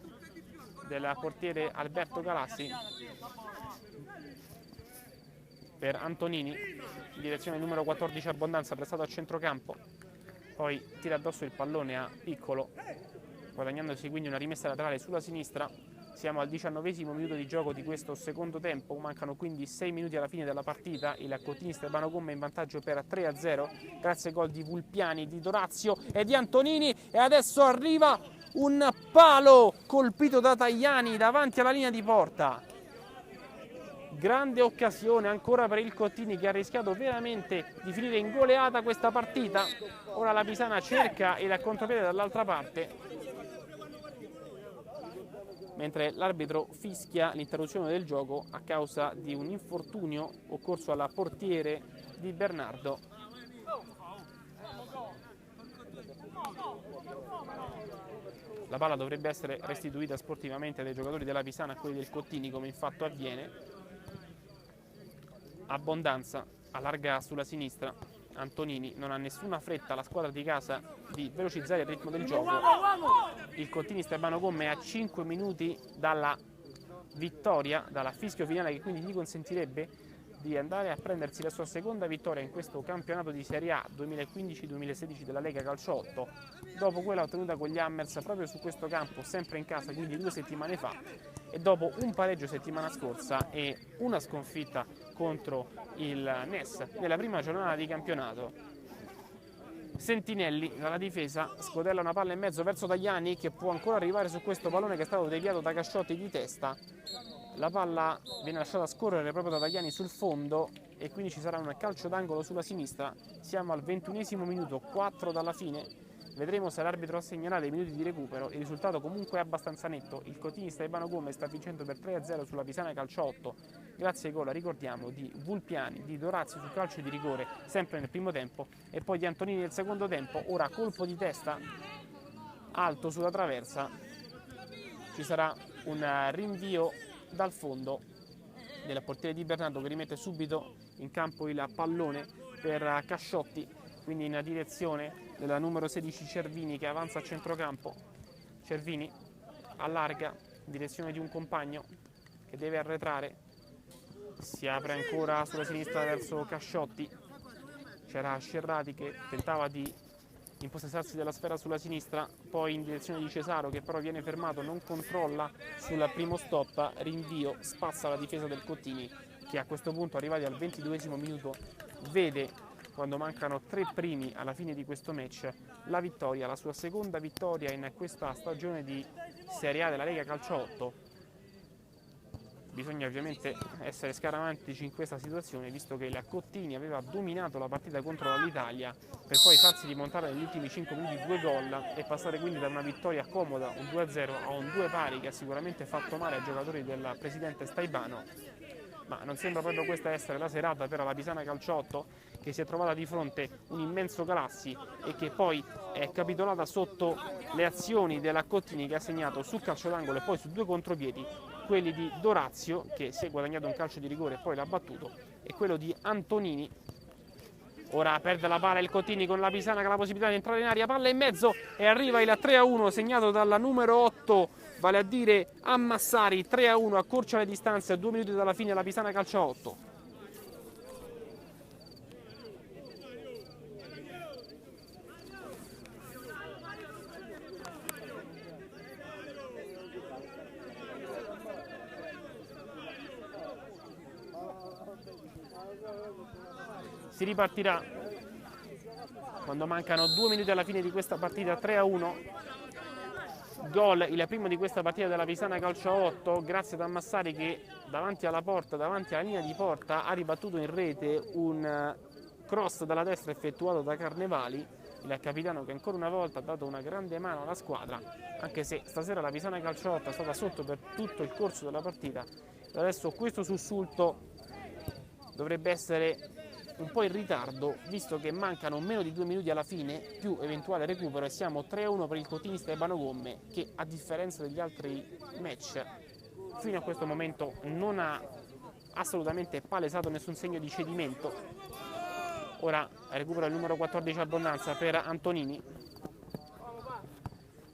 del portiere Alberto Galassi per Antonini in direzione numero 14 Abbondanza, prestato a centrocampo, poi tira addosso il pallone a Piccolo, guadagnandosi quindi una rimessa laterale sulla sinistra. Siamo al 19° minuto di gioco di questo secondo tempo, mancano quindi 6 minuti alla fine della partita. Il Cottini Stebano Gomma in vantaggio per 3-0 grazie ai gol di Vulpiani, di Dorazio e di Antonini, e adesso arriva un palo colpito da Tajani davanti alla linea di porta. Grande occasione ancora per il Cottini, che ha rischiato veramente di finire in goleata questa partita. Ora la Pisana cerca il contropiede dall'altra parte, mentre l'arbitro fischia l'interruzione del gioco a causa di un infortunio occorso al portiere di Bernardo. La palla dovrebbe essere restituita sportivamente dai giocatori della Pisana a quelli del Cottini, come infatti avviene. Abbondanza allarga sulla sinistra, Antonini non ha nessuna fretta, la squadra di casa, di velocizzare il ritmo del gioco. Il Cottini Stebano Gomme a 5 minuti dalla vittoria, dalla fischio finale, che quindi gli consentirebbe di andare a prendersi la sua seconda vittoria in questo campionato di Serie A 2015-2016 della Lega Calcio 8, dopo quella ottenuta con gli Hammers proprio su questo campo, sempre in casa, quindi 2 settimane fa, e dopo un pareggio settimana scorsa e una sconfitta contro il NES nella prima giornata di campionato. Sentinelli dalla difesa scodella una palla in mezzo verso Tajani, che può ancora arrivare su questo pallone che è stato deviato da Casciotti di testa. La palla viene lasciata scorrere proprio da Tajani sul fondo e quindi ci sarà un calcio d'angolo sulla sinistra. Siamo al 21° minuto, 4 dalla fine. Vedremo se l'arbitro assegnerà dei minuti di recupero. Il risultato comunque è abbastanza netto. Il Cottini Stebano Gomma sta vincendo per 3-0 sulla Pisana Calcio 8 grazie ai gol, ricordiamo, di Vulpiani, di Dorazio sul calcio di rigore sempre nel primo tempo e poi di Antonini nel secondo tempo. Ora colpo di testa alto sulla traversa, ci sarà un rinvio dal fondo del portiere di Bernardo, che rimette subito in campo il pallone per Casciotti, quindi in direzione del numero 16 Cervini, che avanza a centrocampo. Cervini allarga in direzione di un compagno che deve arretrare, si apre ancora sulla sinistra verso Casciotti, c'era Scerrati che tentava di impossessarsi della sfera sulla sinistra, poi in direzione di Cesaro, che però viene fermato, non controlla sul primo stop, rinvio, spazza la difesa del Cottini, che a questo punto, arrivati al 22° minuto, vede, quando mancano 3 primi alla fine di questo match, la vittoria, la sua seconda vittoria in questa stagione di Serie A della Lega Calcio 8. Bisogna ovviamente essere scaramantici in questa situazione, visto che il Cottini aveva dominato la partita contro l'Italia per poi farsi rimontare negli ultimi 5 minuti 2 gol e passare quindi da una vittoria comoda, un 2-0, a un 2 pari che ha sicuramente fatto male ai giocatori del presidente Staibano. Ma non sembra proprio questa essere la serata per la Pisana Calcio 8, che si è trovata di fronte un immenso Galassi e che poi è capitolata sotto le azioni della Cottini, che ha segnato sul calcio d'angolo e poi su 2 contropiedi, quelli di Dorazio, che si è guadagnato un calcio di rigore e poi l'ha battuto, e quello di Antonini. Ora perde la palla il Cottini con la Pisana che ha la possibilità di entrare in aria, palla in mezzo e arriva il 3-1 segnato dalla numero 8, vale a dire Ammassari. 3-1, accorcia le distanze a 2 minuti dalla fine la Pisana Calcio 8. Si ripartirà quando mancano 2 minuti alla fine di questa partita. 3-1. Gol, il primo di questa partita della Pisana Calcio a 8, grazie ad Ammassari che davanti alla porta, davanti alla linea di porta, ha ribattuto in rete un cross dalla destra effettuato da Carnevali, il capitano che ancora una volta ha dato una grande mano alla squadra, anche se stasera la Pisana Calcio a 8 è stata sotto per tutto il corso della partita. Adesso questo sussulto dovrebbe essere un po' in ritardo, visto che mancano meno di 2 minuti alla fine, più eventuale recupero, e siamo 3-1 per il Cotini Stebano Gomme, che a differenza degli altri match fino a questo momento non ha assolutamente palesato nessun segno di cedimento. Ora recupera il numero 14 Abbondanza per Antonini,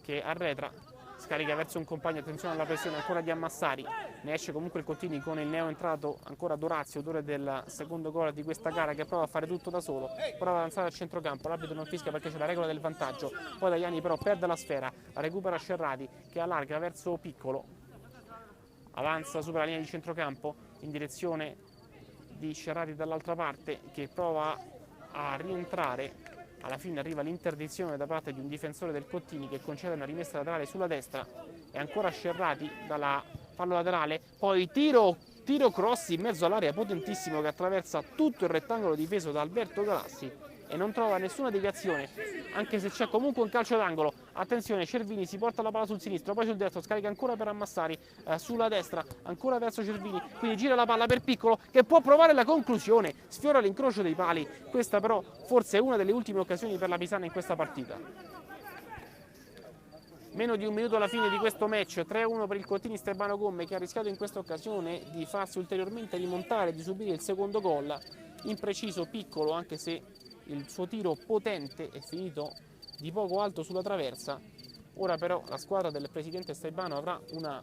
che arretra, scarica verso un compagno, attenzione alla pressione ancora di Ammassari, ne esce comunque il Cotini con il neo entrato ancora Dorazio, autore del secondo gol di questa gara, che prova a fare tutto da solo, prova ad avanzare al centrocampo, l'arbitro non fischia perché c'è la regola del vantaggio, poi Tajani però perde la sfera, la recupera Scerrati che allarga verso Piccolo, avanza, supera la linea di centrocampo in direzione di Scerrati dall'altra parte, che prova a rientrare. Alla fine arriva l'interdizione da parte di un difensore del Cottini che concede una rimessa laterale sulla destra, e ancora Scerrati dalla fallo laterale, poi tiro cross in mezzo all'area potentissimo che attraversa tutto il rettangolo difeso da Alberto Galassi e non trova nessuna deviazione, anche se c'è comunque un calcio d'angolo. Attenzione, Cervini si porta la palla sul sinistro, poi sul destro, scarica ancora per Ammassari, sulla destra, ancora verso Cervini, quindi gira la palla per Piccolo che può provare la conclusione, sfiora l'incrocio dei pali. Questa però forse è una delle ultime occasioni per la Pisana in questa partita. Meno di un minuto alla fine di questo match, 3-1 per il Cotini Stebano Gomme, che ha rischiato in questa occasione di farsi ulteriormente rimontare, di subire il secondo gol. Impreciso Piccolo, anche se il suo tiro potente è finito di poco alto sulla traversa. Ora però la squadra del presidente Stebano avrà una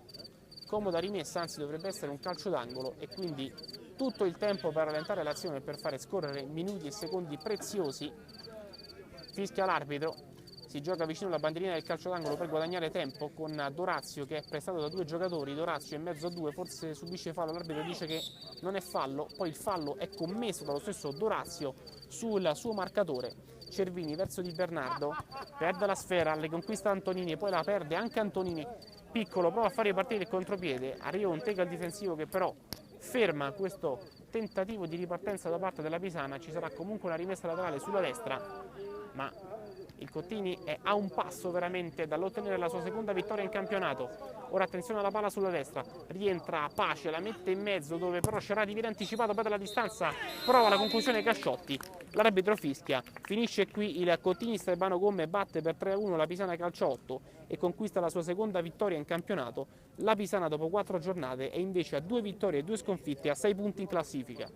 comoda rimessa, anzi dovrebbe essere un calcio d'angolo, e quindi tutto il tempo per rallentare l'azione e per fare scorrere minuti e secondi preziosi. Fischia l'arbitro, si gioca vicino alla bandierina del calcio d'angolo per guadagnare tempo, con Dorazio che è prestato da 2 giocatori. Dorazio in mezzo a 2, forse subisce fallo, l'arbitro dice che non è fallo, poi il fallo è commesso dallo stesso Dorazio sul suo marcatore. Cervini verso Di Bernardo, perde la sfera, le conquista Antonini e poi la perde anche Antonini. Piccolo prova a fare partire il contropiede, arriva un tackle difensivo che però ferma questo tentativo di ripartenza da parte della Pisana. Ci sarà comunque una rimessa laterale sulla destra, ma il Cottini è a un passo veramente dall'ottenere la sua seconda vittoria in campionato. Ora attenzione alla palla sulla destra, rientra Pace, la mette in mezzo, dove però Scerrati viene anticipato, poi dalla distanza prova la conclusione Casciotti, l'arbitro fischia. Finisce qui il Cottini Stebano Gomme, batte per 3-1 la Pisana Calcio 8 e conquista la sua seconda vittoria in campionato. La Pisana dopo 4 giornate è invece a 2 vittorie e 2 sconfitte, a 6 punti in classifica.